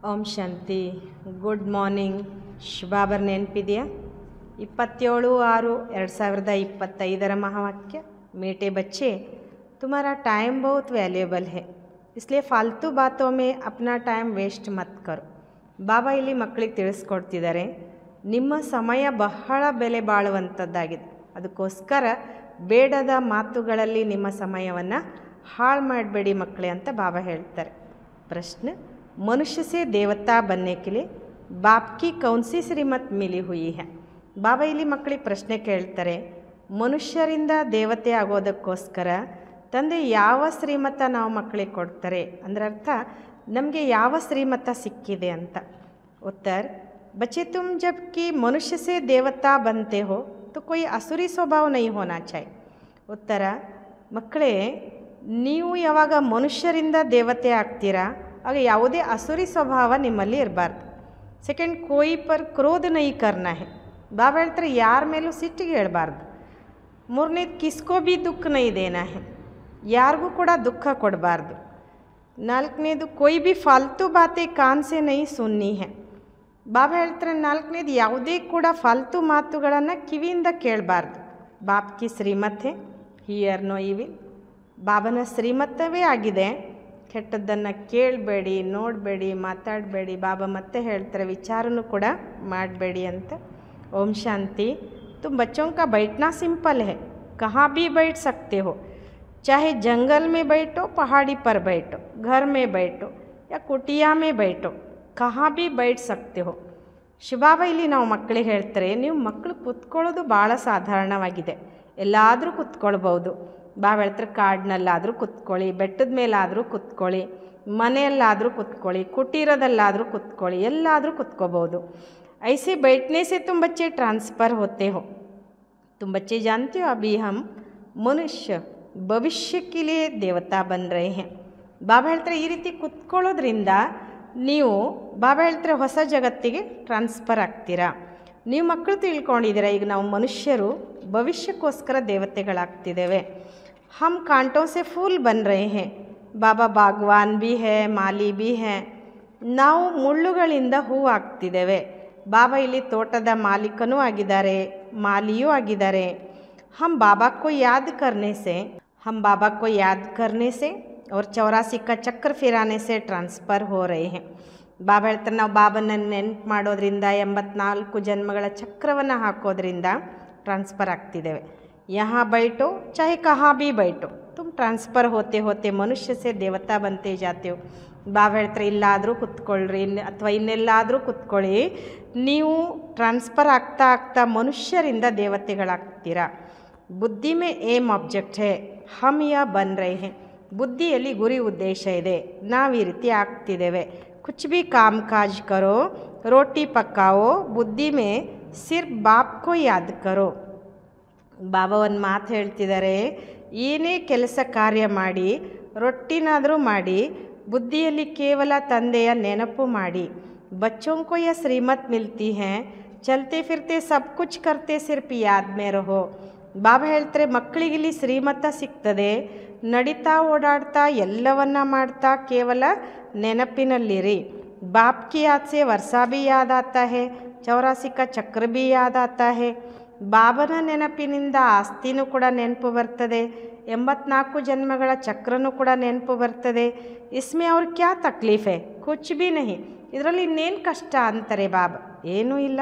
ಓಂ ಶಾಂತಿ. Good morning. ಶುಭಾಬರ್ ನೆನಪಿದೆಯಾ? 27/6/2025 महावाक्य। मीठे बच्चे, तुम्हारा टाइम बहुत वैल्यूएबल है, इसलिए फालतू बातों में अपना टाइम ವೇಸ್ಟ್ ಮತ್ ಕರೋ. ಬಾಬಾ ಇಲ್ಲಿ ಮಕ್ಕಳಿಗೆ ತಿಳಿಸ್ಕೊಡ್ತಿದ್ದಾರೆ, ನಿಮ್ಮ ಸಮಯ ಬಹಳ ಬೆಲೆ ಬಾಳುವಂಥದ್ದಾಗಿದೆ, ಅದಕ್ಕೋಸ್ಕರ ಬೇಡದ ಮಾತುಗಳಲ್ಲಿ ನಿಮ್ಮ ಸಮಯವನ್ನು ಹಾಳು ಮಾಡಬೇಡಿ ಮಕ್ಕಳೇ ಅಂತ ಬಾಬಾ ಹೇಳ್ತಾರೆ. ಪ್ರಶ್ನೆ, मनुष्य से देवता बनने के लिए बाप की कौन सी श्रीमत मिली हुई है? ಬಾಬಾ ಇಲ್ಲಿ ಮಕ್ಕಳಿಗೆ ಪ್ರಶ್ನೆ ಕೇಳ್ತಾರೆ, ಮನುಷ್ಯರಿಂದ ದೇವತೆ ಆಗೋದಕ್ಕೋಸ್ಕರ ತಂದೆ ಯಾವ ಶ್ರೀಮತ ನಾವು ಮಕ್ಕಳಿಗೆ ಕೊಡ್ತಾರೆ ಅಂದರೆ ಅರ್ಥ ನಮಗೆ ಯಾವ ಶ್ರೀಮತ ಸಿಕ್ಕಿದೆ ಅಂತ. ಉತ್ತರ, बच्चे तुम जब कि मनुष्य से देवता बनते हो तो कोई असुरी स्वभाव नहीं होना चाहिए. ಉತ್ತರ, ಮಕ್ಕಳೇ ನೀವು ಯಾವಾಗ ಮನುಷ್ಯರಿಂದ ದೇವತೆ ಆಗ್ತೀರಾ ಆಗ ಯಾವುದೇ ಅಸುರಿ ಸ್ವಭಾವ ನಿಮ್ಮಲ್ಲಿ ಇರಬಾರ್ದು. ಸೆಕೆಂಡ್, ಕೋಯಿ ಪರ್ ಕ್ರೋಧ ನೈ ಕರ್ನಾ ಹೇ. ಬಾಬಾ ಹೇಳ್ತಾರೆ ಯಾರ ಮೇಲೂ ಸಿಟ್ಟಿಗೆ ಹೇಳ್ಬಾರ್ದು. ಮೂರನೇದು, ಕಿಸ್ಕೋ ಬಿ ದುಃಖ ನೈ ದೇನಾ ಹೇ, ಯಾರಿಗೂ ಕೂಡ ದುಃಖ ಕೊಡಬಾರ್ದು. ನಾಲ್ಕನೇದು, ಕೋಯಿ ಬಿ ಫಾಲ್ತು ಬಾತೆ ಕಾನ್ ಸೆ ನೈ ಸುನ್ನಿ ಹೇ. ಬಾಬಾ ಹೇಳ್ತಾರೆ ನಾಲ್ಕನೇದು, ಯಾವುದೇ ಕೂಡ ಫಾಲ್ತು ಮಾತುಗಳನ್ನು ಕಿವಿಯಿಂದ ಕೇಳಬಾರ್ದು. ಬಾಪ್ ಕಿ ಶ್ರೀಮತ್ ಹೇ ಹಿಯರ್ ನೋ ಇವಿಲ್. ಬಾಬನ ಶ್ರೀಮತವೇ ಆಗಿದೆ, ಕೆಟ್ಟದ್ದನ್ನು ಕೇಳಬೇಡಿ, ನೋಡಬೇಡಿ, ಮಾತಾಡಬೇಡಿ. ಬಾಬಾ ಮತ್ತೆ ಹೇಳ್ತಾರೆ ವಿಚಾರನೂ ಕೂಡ ಮಾಡಬೇಡಿ ಅಂತ. ಓಂ ಶಾಂತಿ. तुम बच्चों का बैठना सिंपल है, कहाँ भी बैठ सकते हो, चाहे जंगल में बैठो, पहाड़ी पर बैठो, घर में बैठो या कुटिया में बैठो, कहाँ भी बैठ सकते हो. ಶಿವಬಾಬಾ ಇಲ್ಲಿ ನಾವು ಮಕ್ಕಳಿಗೆ ಹೇಳ್ತಾರೆ, ನೀವು ಮಕ್ಕಳು ಕೂತ್ಕೊಳ್ಳೋದು ಭಾಳ ಸಾಧಾರಣವಾಗಿದೆ, ಎಲ್ಲಾದರೂ ಕೂತ್ಕೊಳ್ಬೋದು. ಬಾಬಾ ಹೇಳ್ತಾರೆ ಕಾಡಿನಲ್ಲಾದರೂ ಕೂತ್ಕೊಳ್ಳಿ, ಬೆಟ್ಟದ ಮೇಲಾದರೂ ಕೂತ್ಕೊಳ್ಳಿ, ಮನೆಯಲ್ಲಾದರೂ ಕೂತ್ಕೊಳ್ಳಿ, ಕುಟೀರದಲ್ಲಾದರೂ ಕೂತ್ಕೊಳ್ಳಿ, ಎಲ್ಲಾದರೂ ಕೂತ್ಕೋಬೋದು. ऐसे बैठने से तुम बच्चे ट्रांसफ़र होते हो. तुम बच्चे जानते हो अभी हम मनुष्य भविष्य के लिए देवता बन रहे हैं. ಬಾಬಾ ಹೇಳ್ತಾರೆ ಈ ರೀತಿ ಕೂತ್ಕೊಳ್ಳೋದ್ರಿಂದ ನೀವು ಬಾಬಾ ಹೇಳ್ತಾರೆ ಹೊಸ ಜಗತ್ತಿಗೆ ಟ್ರಾನ್ಸ್ಫರ್ ಆಗ್ತೀರಾ. ನೀವು ಮಕ್ಕಳು ತಿಳ್ಕೊಂಡಿದ್ದೀರಾ ಈಗ ನಾವು ಮನುಷ್ಯರು ಭವಿಷ್ಯಕ್ಕೋಸ್ಕರ ದೇವತೆಗಳಾಗ್ತಿದ್ದೇವೆ. हम कांटों से फूल बन रहे हैं, ಬಾಬಾ ಬಾಗ್ವಾನ್ भी है, ಮಾಲಿ भी है. ನಾವು ಮುಳ್ಳುಗಳಿಂದ ಹೂವು ಆಗ್ತಿದ್ದೇವೆ. ಬಾಬಾ ಇಲ್ಲಿ ತೋಟದ ಮಾಲೀಕನೂ ಆಗಿದ್ದಾರೆ, ಮಾಲಿಯೂ ಆಗಿದ್ದಾರೆ. हम बाबा को याद करने से और 84 का चक्र फिराने से ट्रांसफ़र हो रहे हैं. ಬಾಬಾ ಹೇಳ್ತಾರೆ ನಾವು ಬಾಬನ ನೆನಪು ಮಾಡೋದ್ರಿಂದ 84 ಜನ್ಮಗಳ ಚಕ್ರವನ್ನು ಹಾಕೋದ್ರಿಂದ ಟ್ರಾನ್ಸ್ಫರ್ ಆಗ್ತಿದ್ದೇವೆ. यहाँ बैठो चाहे कहाँ भी बैठो, तुम ट्रांसफ़र होते होते मनुष्य से देवता बनते जाते हो. ಬಾಬಾ ಹೇಳ್ತಾರೆ ಇಲ್ಲಾದರೂ ಕೂತ್ಕೊಳ್ಳ್ರಿ ಅಥವಾ ಇನ್ನೆಲ್ಲಾದರೂ ಕೂತ್ಕೊಳ್ಳಿ, ನೀವು ಟ್ರಾನ್ಸ್ಫರ್ ಆಗ್ತಾ ಆಗ್ತಾ ಮನುಷ್ಯರಿಂದ ದೇವತೆಗಳಾಗ್ತೀರಾ. ಬುದ್ಧಿ ಮೇ ಏಮ್ ಆಬ್ಜೆಕ್ಟ್ ಹೇ, ಹಮ್ ಯಾ ಬನ್ ರಹೆ ಹೇ. ಬುದ್ಧಿಯಲ್ಲಿ ಗುರಿ ಉದ್ದೇಶ ಇದೆ, ನಾವು ಈ ರೀತಿ ಆಗ್ತಿದ್ದೇವೆ. ಕುಚ್ ಭಿ ಕಾಮ್ ಕಾಜ್ ಕರೋ, ರೋಟಿ ಪಕ್ಕಾವೋ, ಬುದ್ಧಿ ಮೇ ಸಿರ್ಫ್ ಬಾಪ್ ಕೋ ಯಾದ್ ಕರೋ. ಬಾಬಾ ಒಂದು ಮಾತು ಹೇಳ್ತಿದ್ದಾರೆ, ಏನೇ ಕೆಲಸ ಕಾರ್ಯ ಮಾಡಿ, ರೊಟ್ಟಿನಾದರೂ ಮಾಡಿ, ಬುದ್ಧಿಯಲ್ಲಿ ಕೇವಲ ತಂದೆಯ ನೆನಪು ಮಾಡಿ. ಬಚ್ಚೋं को यह श्रीमत मिलती है, चलते फिरते सब कुछ करते सिर्फ याद में रहो. ಬಾಬಾ ಹೇಳ್ತಾರೆ ಮಕ್ಕಳಿಗಿಲ್ಲಿ ಶ್ರೀಮತ ಸಿಗ್ತದೆ, ನಡೀತಾ ಓಡಾಡ್ತಾ ಎಲ್ಲವನ್ನ ಮಾಡ್ತಾ ಕೇವಲ ನೆನಪಿನಲ್ಲಿರಿ. ಬಾಪ್ ಕಿ ಯಾದ್ ಸೆ ವರ್ಷ ಭಿ ಯಾದ್ ಆತಾ ಹೇ, 84 का ಚಕ್ರ ಭಿ ಯಾದ್ ಆತಾ ಹೇ. ಬಾಬನ ನೆನಪಿನಿಂದ ಆಸ್ತಿನೂ ಕೂಡ ನೆನಪು ಬರ್ತದೆ, 84 ಜನ್ಮಗಳ ಚಕ್ರನೂ ಕೂಡ ನೆನಪು ಬರ್ತದೆ. ಇಸ್ಮೆ ಅವ್ರ ಕ್ಯಾ ತಕ್ಲೀಫ್ ಹೇ, ಕುಚ್ ಭಿ ನಹಿ. ಇದರಲ್ಲಿ ಇನ್ನೇನು ಕಷ್ಟ ಅಂತಾರೆ ಬಾಬಾ, ಏನೂ ಇಲ್ಲ.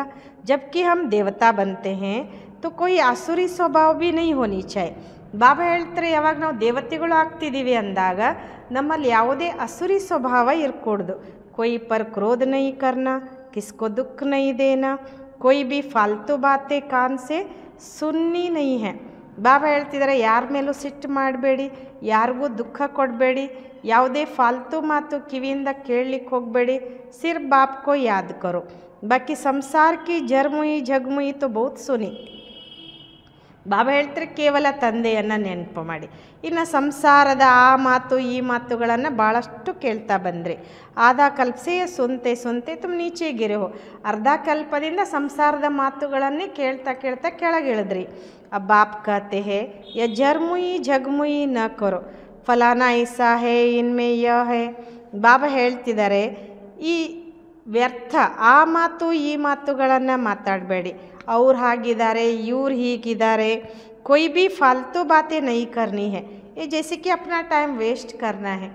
ಜಬ್ಕಿ ಹಮ್ ದೇವತಾ ಬಂತೆ ಹೇ तो कोई आसुरी स्वभाव भी नहीं होनी चाहिए. ಬಾಬಾ ಹೇಳ್ತಾರೆ ಯಾವಾಗ ನಾವು ದೇವತೆಗಳು ಆಗ್ತಿದ್ದೀವಿ ಅಂದಾಗ ನಮ್ಮಲ್ಲಿ ಯಾವುದೇ ಅಸುರಿ ಸ್ವಭಾವ ಇರಕೂಡ್ದು. कोई पर क्रोध नहीं करना, किसको दुख नहीं देना, कोई भी फालतू बातें कान से सुननी नहीं है. ಬಾಬಾ ಹೇಳ್ತಿದ್ದಾರೆ ಯಾರ ಮೇಲೂ ಸಿಟ್ಟು ಮಾಡಬೇಡಿ, ಯಾರಿಗೂ ದುಃಖ ಕೊಡಬೇಡಿ, ಯಾವುದೇ ಫಾಲ್ತು ಮಾತು ಕಿವಿಯಿಂದ ಕೇಳಲಿಕ್ಕೆ ಹೋಗಬೇಡಿ. ಸಿರ್ಫ್ ಬಾಪ್ ಕೋ ಯಾದ್ ಕರೋ, ಬಾಕಿ ಸಂಸಾರ ಕಿ ಜರ್ಮುಯಿ ಜಗಮುಯಿ ತೋ ಬಹುತ್ ಸುನಿ. ಬಾಬಾ ಹೇಳ್ತಾರೆ ಕೇವಲ ತಂದೆಯನ್ನು ನೆನಪು ಮಾಡಿ. ಇನ್ನು ಸಂಸಾರದ ಆ ಮಾತು ಈ ಮಾತುಗಳನ್ನು ಭಾಳಷ್ಟು ಕೇಳ್ತಾ ಬಂದ್ರಿ. ಆಧಾ ಕಲ್ಪಸೆ ಸುಂತೆ ಸುಂತೆ ತುಮ್ ನೀಚೆ ಗಿರೆ ಹೋ. ಅರ್ಧ ಕಲ್ಪದಿಂದ ಸಂಸಾರದ ಮಾತುಗಳನ್ನೇ ಕೇಳ್ತಾ ಕೇಳ್ತಾ ಕೆಳಗಿಳಿದ್ರಿ. ಬಾಪ್ ಕತೆ ಹೇ ಯ ಜರ್ಮುಯಿ ಜಗಮುಯಿ ನ ಕರೋ, ಫಲಾನಾ ಐಸಾ ಹೇ ಇನ್ಮೇ ಯ ಹೇ. ಬಾಬಾ ಹೇಳ್ತಿದ್ದಾರೆ ಈ ವ್ಯರ್ಥ ಆ ಮಾತು ಈ ಮಾತುಗಳನ್ನು ಮಾತಾಡಬೇಡಿ. ಅವ್ರು ಹಾಗಿದ್ದಾರೆ, ಇವ್ರು ಹೀಗಿದ್ದಾರೆ, कोई भी फालतू बातें नहीं करनी है. ये जैसे कि अपना टाइम वेस्ट करना है.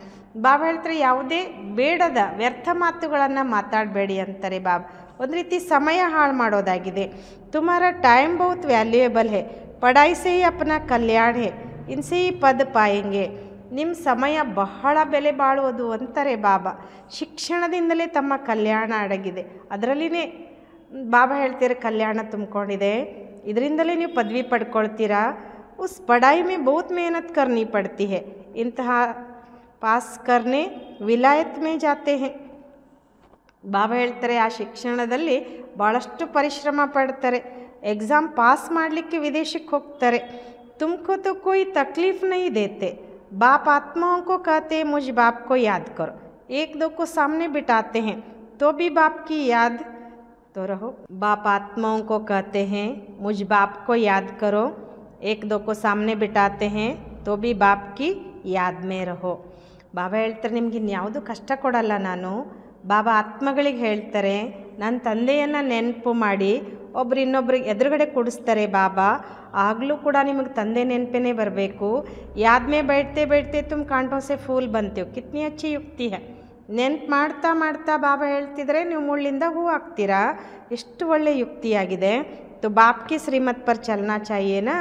ಬಾಬಾ ಹೇಳ್ತಾರೆ ಯಾವುದೇ ಬೇಡದ ವ್ಯರ್ಥ ಮಾತುಗಳನ್ನು ಮಾತಾಡಬೇಡಿ ಅಂತಾರೆ ಬಾಬಾ. ಒಂದು ರೀತಿ ಸಮಯ ಹಾಳು ಮಾಡೋದಾಗಿದೆ. ತುಮಾರ ಟೈಮ್ ಬಹುತ್ ವ್ಯಾಲ್ಯೂಯೇಬಲ್ है, ಪಢಾಯಿ से ही अपना कल्याण है, इनसे ही पद पाएंगे. ನಿಮ್ಮ ಸಮಯ ಬಹಳ ಬೆಲೆ ಬಾಳುವುದು ಅಂತಾರೆ ಬಾಬಾ. ಶಿಕ್ಷಣದಿಂದಲೇ ತಮ್ಮ ಕಲ್ಯಾಣ ಅಡಗಿದೆ. ಅದರಲ್ಲಿನೇ ಬಾಬಾ ಹೇಳ್ತಾರೆ ಕಲ್ಯಾಣ ತುಂಬಿಕೊಂಡಿದೆ, ಇದರಿಂದಲೇ ನೀವು ಪದವಿ ಪಡ್ಕೊಳ್ತೀರಾ. ಉಸ್ ಪಢಾಯಿ ಮೇ ಬಹುತ್ ಮೆಹನತ್ ಕರ್ನಿ ಪಡ್ತಿ ಹೈ, ಇಂತಹ ಪಾಸ್ ಕರ್ನೆ ವಿಲಾಯತ್ ಮೇ ಜಾತೆ ಹೈ. ಬಾಬಾ ಹೇಳ್ತಾರೆ ಆ ಶಿಕ್ಷಣದಲ್ಲಿ ಭಾಳಷ್ಟು ಪರಿಶ್ರಮ ಪಡ್ತಾರೆ. ಎಕ್ಸಾಮ್ ಪಾಸ್ ಮಾಡಲಿಕ್ಕೆ ವಿದೇಶಕ್ಕೆ ಹೋಗ್ತಾರೆ. ತುಮಕೋ ತೋ ಕೋಯಿ ತಕ್ಲೀಫ್ ನಹೀ ದೇತೆ. बाप आत्माओं को कहते हैं मुझ बाप को याद करो. एक दो को सामने बिठाते हैं तो भी बाप की याद तो रहो. बाप आत्माओं को कहते हैं मुझ बाप को याद करो. एक दो को सामने बिठाते हैं तो भी बाप की याद में रहो. ಬಾಬಾ ಹೇಳ್ತಾರೆ ನಿಮ್ಗೆ ಇನ್ಯಾವುದು ಕಷ್ಟ ಕೊಡಲ್ಲ ನಾನು. ಬಾಬಾ ಆತ್ಮಗಳಿಗೆ ಹೇಳ್ತಾರೆ ನನ್ನ ತಂದೆಯನ್ನು ನೆನಪು ಮಾಡಿ ಒಬ್ರು ಇನ್ನೊಬ್ರಿಗೆ ಎದುರುಗಡೆ ಕೂಡಿಸ್ತಾರೆ ಬಾಬಾ. ಆಗಲೂ ಕೂಡ ನಿಮಗೆ ತಂದೆ ನೆನಪೇ ಬರಬೇಕು. ಯಾದ್ ಮೇ बैठते बैठते तुम कांटों से फूल बनते हो, कितनी अच्छी युक्ति है. ನೆನಪು ಮಾಡ್ತಾ ಮಾಡ್ತಾ ಬಾಬಾ ಹೇಳ್ತಿದ್ರೆ ನೀವು ಮುಳ್ಳಿಂದ ಹೂ ಆಗ್ತೀರಾ. ಎಷ್ಟು ಒಳ್ಳೆ ಯುಕ್ತಿಯಾಗಿದೆ. तो बाप की श्रीमत पर चलना चाहिए ना.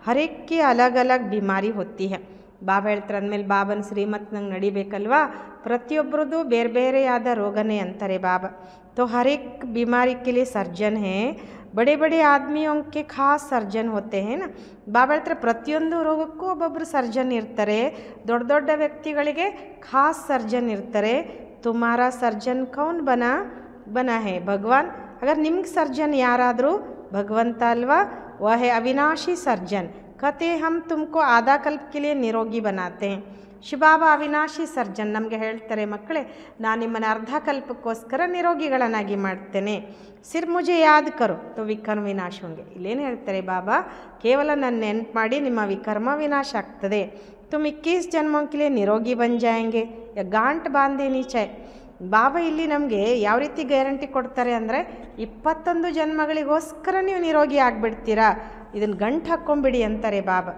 हर एक की अलग अलग बीमारी होती है. ಬಾಬಾ ಹೇಳ್ತಾರೆ ಅಂದಮೇಲೆ ಬಾಬನ ಶ್ರೀಮತ್ ನಂಗೆ ನಡಿಬೇಕಲ್ವಾ. ಪ್ರತಿಯೊಬ್ಬರದ್ದು ಬೇರೆ ಬೇರೆಯಾದ ರೋಗನೇ ಅಂತಾರೆ ಬಾಬಾ. तो हर एक बीमारी के लिए सर्जन है. बड़े बड़े आदमियों के खास सर्जन होते हैं ना. ಬಾಬಾ ಹೇಳ್ತಾರೆ ಪ್ರತಿಯೊಂದು ರೋಗಕ್ಕೂ ಒಬ್ಬೊಬ್ಬರು ಸರ್ಜನ್ ಇರ್ತಾರೆ. ದೊಡ್ಡ ದೊಡ್ಡ ವ್ಯಕ್ತಿಗಳಿಗೆ ಖಾಸ್ ಸರ್ಜನ್ ಇರ್ತಾರೆ. ತುಮಾರ ಸರ್ಜನ್ ಕೌನ್ ಬನಾ ಹೇ ಭಗವಾನ್. ಅಗರ್ ನಿಮ್ಗೆ ಸರ್ಜನ್ ಯಾರಾದರೂ ಭಗವಂತ ಅಲ್ವಾ. ವಹ ಹೇ ಅವಿನಾಶಿ ಸರ್ಜನ್. कहते हैं हम तुमको आधा कल्प के लिए निरोगी बनाते हैं. ಶಿವಬಾಬಾ ಅವಿನಾಶಿ ಸರ್ಜನ್ ನಮಗೆ ಹೇಳ್ತಾರೆ ಮಕ್ಕಳೇ ನಾನು ನಿಮ್ಮನ್ನು ಅರ್ಧ ಕಲ್ಪಕ್ಕೋಸ್ಕರ ನಿರೋಗಿಗಳನ್ನಾಗಿ ಮಾಡ್ತೇನೆ. ಸಿರ್ ಮುಜೆ ಯಾದ್ ಕರೋ ತೋ ವಿಕರ್ಮ ವಿನಾಶ ಹೋಂಗೆ. ಇಲ್ಲೇನು ಹೇಳ್ತಾರೆ ಬಾಬಾ, ಕೇವಲ ನನ್ನ ನೆನಪು ಮಾಡಿ ನಿಮ್ಮ ವಿಕರ್ಮ ವಿನಾಶ ಆಗ್ತದೆ. ತುಮ್ 21 ಜನ್ಮೋं के लिए ನಿರೋಗಿ ಬನ್ ಜಾಯೆಂಗೆ ಯಾ ಗಾಂಟ್ ಬಾಂಧೆ ನೀಚೆ. ಬಾಬಾ ಇಲ್ಲಿ ನಮಗೆ ಯಾವ ರೀತಿ ಗ್ಯಾರಂಟಿ ಕೊಡ್ತಾರೆ ಅಂದರೆ 21 ಜನ್ಮಗಳಿಗೋಸ್ಕರ ನೀವು ನಿರೋಗಿ ಆಗಿಬಿಡ್ತೀರಾ, ಇದನ್ನು ಗಂಟು ಹಾಕ್ಕೊಂಬಿಡಿ ಅಂತಾರೆ ಬಾಬಾ.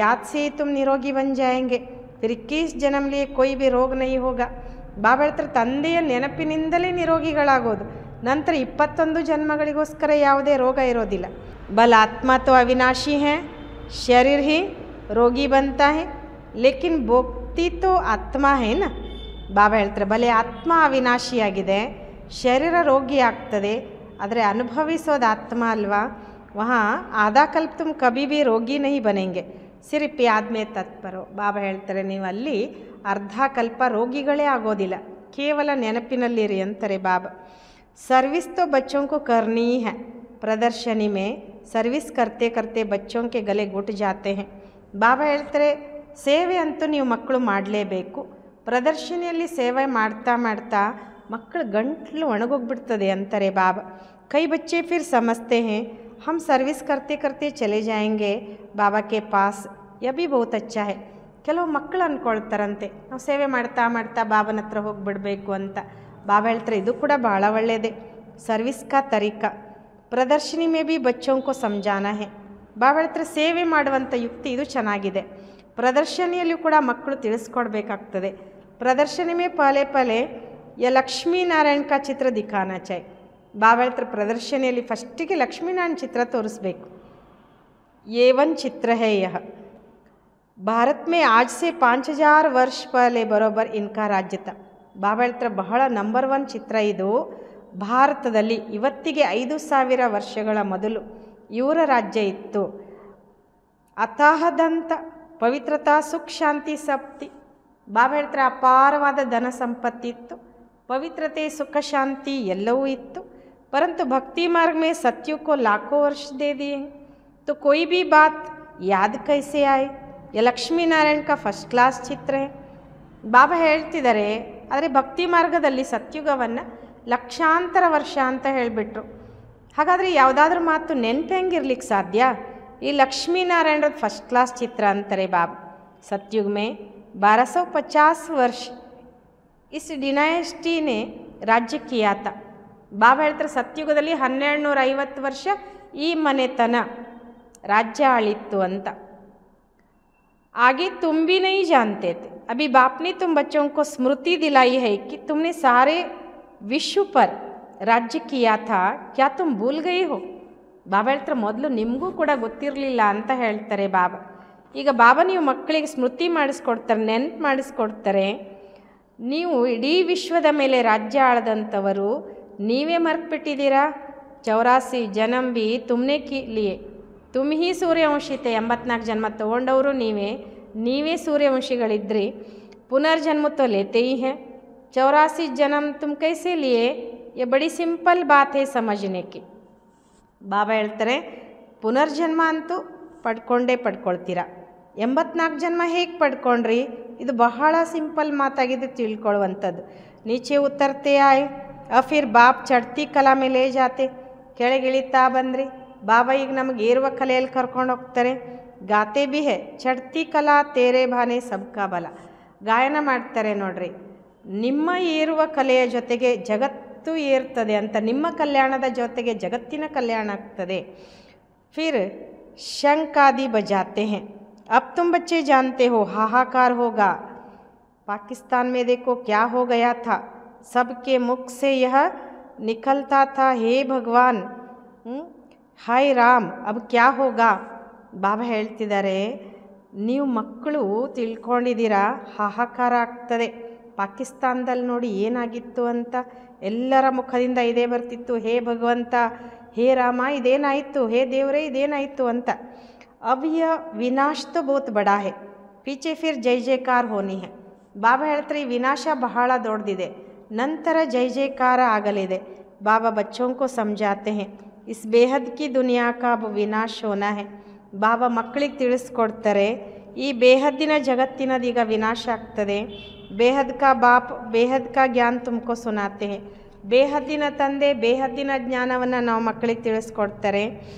ಯಾದ್ ಸೇ ತುಮ್ ನಿರೋಗಿ ಬನ್ ಜಾಯೆಂಗೆ फिर 21 जन्म लिए कोई भी ರೋಗ नहीं होगा. ಬಾಬಾ ಹೇಳ್ತಾರೆ ತಂದೆಯ ನೆನಪಿನಿಂದಲೇ ನಿರೋಗಿಗಳಾಗೋದು. ನಂತರ 21 ಜನ್ಮಗಳಿಗೋಸ್ಕರ ಯಾವುದೇ ರೋಗ ಇರೋದಿಲ್ಲ. ಬಲ್ ಆತ್ಮ तो अविनाशी है, शरीर ही रोगी बनता है, लेकिन भोक्ति तो आत्मा है ना. ಬಾಬಾ ಹೇಳ್ತಾರೆ ಬಲೆ ಆತ್ಮ ಅವಿನಾಶಿಯಾಗಿದೆ, ಶರೀರ ರೋಗಿ ಆಗ್ತದೆ, ಆದರೆ ಅನುಭವಿಸೋದು ಆತ್ಮ ಅಲ್ವಾ. ವಹಾ ಆಧಾ ಕಲ್ಪ ತುಮ್ ಕಭಿ ಭಿ ರೋಗಿ ನಹಿ ಬನೆಂಗೆ, ಸಿರ್ಫ್ ಯಾದ್ ಮೇ ತತ್ಪರೋ. ಬಾಬಾ ಹೇಳ್ತಾರೆ ನೀವು ಅಲ್ಲಿ ಅರ್ಧ ಕಲ್ಪ ರೋಗಿಗಳೇ ಆಗೋದಿಲ್ಲ, ಕೇವಲ ನೆನಪಿನಲ್ಲಿರಿ ಅಂತಾರೆ ಬಾಬಾ. ಸರ್ವಿಸ್ तो बच्चों को करनी है. ಪ್ರದರ್ಶನಿ ಮೇ ಸರ್ವಿಸ್ ಕರ್ತೆ ಕರ್ತೆ ಬಚ್ಚೋಂ ಕೆ ಗಲೆ ಗುಟ್ ಜಾತೆ हैं. ಬಾಬಾ ಹೇಳ್ತಾರೆ ಸೇವೆ ಅಂತೂ ನೀವು ಮಕ್ಕಳು ಮಾಡಲೇಬೇಕು. ಪ್ರದರ್ಶನಿಯಲ್ಲಿ ಸೇವೆ ಮಾಡ್ತಾ ಮಾಡ್ತಾ ಮಕ್ಕಳು ಗಂಟ್ಲು ಒಣಗೋಗ್ಬಿಡ್ತದೆ ಅಂತಾರೆ ಬಾಬಾ. ಕೈ ಬಚ್ಚೆ ಫಿರ್ ಸಮಜ್ತೆ हैं हम सर्विस करते करते चले जाएंगे बाबा के पास, यह भी बहुत अच्छा है. ಕೆಲವು ಮಕ್ಕಳು ಅಂದ್ಕೊಳ್ತಾರಂತೆ ನಾವು ಸೇವೆ ಮಾಡ್ತಾ ಮಾಡ್ತಾ ಬಾಬನ ಹತ್ರ ಹೋಗಿಬಿಡಬೇಕು ಅಂತ. ಬಾಬಾ ಹೇಳ್ತಾರೆ ಇದು ಕೂಡ ಭಾಳ ಒಳ್ಳೆಯದೇ. ಸರ್ವಿಸ್ ಕಾ ತರೀಕಾ ಪ್ರದರ್ಶನಿ ಮೇ ಬಿ ಬಚ್ಚೋಂ ಕೋ ಸಮಜಾನಾ ಹೇ. ಬಾಬಾ ಹೇಳ್ತಾರೆ ಸೇವೆ ಮಾಡುವಂಥ ಯುಕ್ತಿ ಇದು ಚೆನ್ನಾಗಿದೆ. ಪ್ರದರ್ಶನಿಯಲ್ಲಿಯೂ ಕೂಡ ಮಕ್ಕಳು ತಿಳಿಸ್ಕೊಡ್ಬೇಕಾಗ್ತದೆ. ಪ್ರದರ್ಶನಿ ಮೇ ಪಹಲೆ ಪಹಲೆ ಯ ಲಕ್ಷ್ಮೀನಾರಾಯಣ ಕಾ ಚಿತ್ರ ದಿಖಾನಾ ಚಾಹಿ. ಬಾಬಾ ಹೇಳ್ತಾರೆ ಪ್ರದರ್ಶನಿಯಲ್ಲಿ ಫಸ್ಟಿಗೆ ಲಕ್ಷ್ಮೀನಾರಾಯಣ ಚಿತ್ರ ತೋರಿಸ್ಬೇಕು. ಏವನ್ ಚಿತ್ರ ಹೇ ಯಹ ಭಾರತ್ ಮೇ ಆಜ್ ಸೆ 5000 ವರ್ಷ ಪಹಲೆ ಬರೋಬರ್ ಇನ್ಕಾ ರಾಜ್ಯ ತಾ. ಬಾಬಾ ಹೇಳ್ತಾರೆ ಬಹಳ ನಂಬರ್ 1 ಚಿತ್ರ ಇದು. ಭಾರತದಲ್ಲಿ ಇವತ್ತಿಗೆ 5000 ವರ್ಷಗಳ ಮೊದಲು ಇವರ ರಾಜ್ಯ ಇತ್ತು. ಅತಾಹದಂತ ಪವಿತ್ರತಾ ಸುಖ ಶಾಂತಿ ಸಪ್ತಿ. ಬಾಬಾ ಹೇಳ್ತಾರೆ ಅಪಾರವಾದ ಧನ ಸಂಪತ್ತಿತ್ತು, ಪವಿತ್ರತೆ ಸುಖ ಶಾಂತಿ ಎಲ್ಲವೂ ಇತ್ತು. परंतु भक्ति मार्ग में सत्यों को लाखों वर्ष दे दिए, तो कोई भी बात याद कैसे आए. यह लक्ष्मी नारायण का फर्स्ट क्लास चित्र है. ಬಾಬಾ ಹೇಳ್ತಿದ್ದಾರೆ ಆದರೆ ಭಕ್ತಿ ಮಾರ್ಗದಲ್ಲಿ ಸತ್ಯುಗವನ್ನು ಲಕ್ಷಾಂತರ ವರ್ಷ ಅಂತ ಹೇಳಿಬಿಟ್ರು. ಹಾಗಾದರೆ ಯಾವುದಾದ್ರೂ ಮಾತು ನೆನಪು ಹೆಂಗಿರ್ಲಿಕ್ಕೆ ಸಾಧ್ಯ. ಈ ಲಕ್ಷ್ಮೀನಾರಾಯಣದ ಫಸ್ಟ್ ಕ್ಲಾಸ್ ಚಿತ್ರ ಅಂತಾರೆ ಬಾಬಾ. सतयुग में 1250 वर्ष इस डिनाइस्टी ने राज्य किया था. ಬಾಬಾ ಹೇಳ್ತಾರೆ ಸತ್ಯುಗದಲ್ಲಿ 1250 ವರ್ಷ ಈ ಮನೆತನ राज्य आलित्तु अंत। आगे तुम भी नहीं जानते थे। अभी बाप ने तुम बच्चों को स्मृति दिलाई है कि तुमने सारे विश्व पर राज्य किया था, क्या तुम भूल गए हो? ಬಾಬಾ ಹೇಳ್ತಾರೆ ಮೊದಲು ನಿಮಗೂ ಕೂಡ ಗೊತ್ತಿರಲಿಲ್ಲ ಅಂತ ಹೇಳ್ತಾರೆ ಬಾಬಾ. ಈಗ ಬಾಬಾ ನೀವು ಮಕ್ಕಳಿಗೆ ಸ್ಮೃತಿ ಮಾಡಿಸ್ಕೊಡ್ತಾರೆ, ನೆನಪು ಮಾಡಿಸ್ಕೊಡ್ತಾರೆ. ನೀವು ಇಡೀ ವಿಶ್ವದ ಮೇಲೆ ರಾಜ್ಯ ಆಳದಂಥವರು, ನೀವೇ ಮರ್ತ್ಬಿಟ್ಟಿದ್ದೀರಾ. 84 ಜನ್ಮ भी तुमने के लिए, तुम ही सूर्यವಂಶಿ थे. 84 ಜನ್ಮ ತಗೊಂಡವರು ನೀವೇ ಸೂರ್ಯವಂಶಿಗಳಿದ್ರಿ. पुनर्जन्म तो लेते ही हैं. 84 जन्म तुम कैसे लिए? ये बड़ी सिंपल बात है समझने की. ಬಾಬಾ ಹೇಳ್ತಾರೆ ಪುನರ್ಜನ್ಮ ಅಂತೂ ಪಡ್ಕೊಳ್ತೀರಾ. 84 ಜನ್ಮ ಹೇಗೆ ಪಡ್ಕೊಂಡ್ರಿ? ಇದು ಬಹಳ ಸಿಂಪಲ್ ಮಾತಾಗಿದೆ, ತಿಳ್ಕೊಳ್ಳುವಂಥದ್ದು. ನೀಚೆ ಉತ್ತರ್ತೆ ಆಯ್ ಫಿರ್ ಬಾಪ್ ಚಡ್ತಿ ಕಲಾ ಮೇಲೆ ಜಾತೆ. ಕೆಳಗಿಳಿತಾ ಬಂದ್ರಿ, ಬಾಬಾ ಈಗ ನಮಗೆ ಏರುವ ಕಲೆಯಲ್ಲಿ ಕರ್ಕೊಂಡು ಹೋಗ್ತಾರೆ. ಗಾತೆ ಬಿ ಹೇ ಚಡ್ತಿ ಕಲಾ ತೇರೆ ಭಾನೆ ಸಬ್ಕಾ ಬಲ. ಗಾಯನ ಮಾಡ್ತಾರೆ ನೋಡ್ರಿ, ನಿಮ್ಮ ಏರುವ ಕಲೆಯ ಜೊತೆಗೆ ಜಗತ್ತು ಏರ್ತದೆ ಅಂತ, ನಿಮ್ಮ ಕಲ್ಯಾಣದ ಜೊತೆಗೆ ಜಗತ್ತಿನ ಕಲ್ಯಾಣ ಆಗ್ತದೆ. ಫಿರ್ ಶಂಕಾದಿ ಬಜಾತೆ हैं. अब तुम बच्चे जानते हो हाहाकार होगा. पाकिस्तान में देखो क्या हो गया था, सबके मुख से यह निकलता था हे भगवान, हाय राम, अब क्या होगा. ಬಾಬಾ ಹೇಳ್ತಿದ್ದಾರೆ, ನೀವು ಮಕ್ಕಳು ತಿಳ್ಕೊಂಡಿದ್ದೀರಾ ಹಾಹಾಕಾರ ಆಗ್ತದೆ. ಪಾಕಿಸ್ತಾನದಲ್ಲಿ ನೋಡಿ ಏನಾಗಿತ್ತು ಅಂತ ಎಲ್ಲರ ಮುಖದಿಂದ ಇದೇ ಬರ್ತಿತ್ತು, ಹೇ ಭಗವಂತ, ಹೇ ರಾಮ ಇದೇನಾಯಿತು, ಹೇ ದೇವರೇ ಇದೇನಾಯಿತು ಅಂತ. अब यह विनाश तो बहुत बड़ा है, पीछे फिर जय जयकार होनी है. ಬಾಬಾ ಹೇಳ್ತಾರೆ ಈ ವಿನಾಶ ಬಹಳ ದೊಡ್ಡದಿದೆ, ನಂತರ ಜೈ ಜಯಕಾರ ಆಗಲಿದೆ. ಬಾಬಾ बच्चों को समझाते हैं इस बेहद की दुनिया का अब विनाश होना है. ಬಾಬಾ ಮಕ್ಕಳಿಗೆ ತಿಳಿಸ್ಕೊಡ್ತಾರೆ ಈ ಬೇಹದ್ದಿನ ಜಗತ್ತಿನದೀಗ ವಿನಾಶ ಆಗ್ತದೆ. ಬೇಹದ್ ಕಾ ಬಾಪ್ ಬೇಹದ್ ಕಾ ಜ್ಞಾನ ತುಮಕೋ ಸುನಾತೆ ಹೇ. ಬೇಹದ್ದಿನ ತಂದೆ ಬೇಹದ್ದಿನ ಜ್ಞಾನವನ್ನು ನಾವು ಮಕ್ಕಳಿಗೆ ತಿಳಿಸ್ಕೊಡ್ತಾರೆ.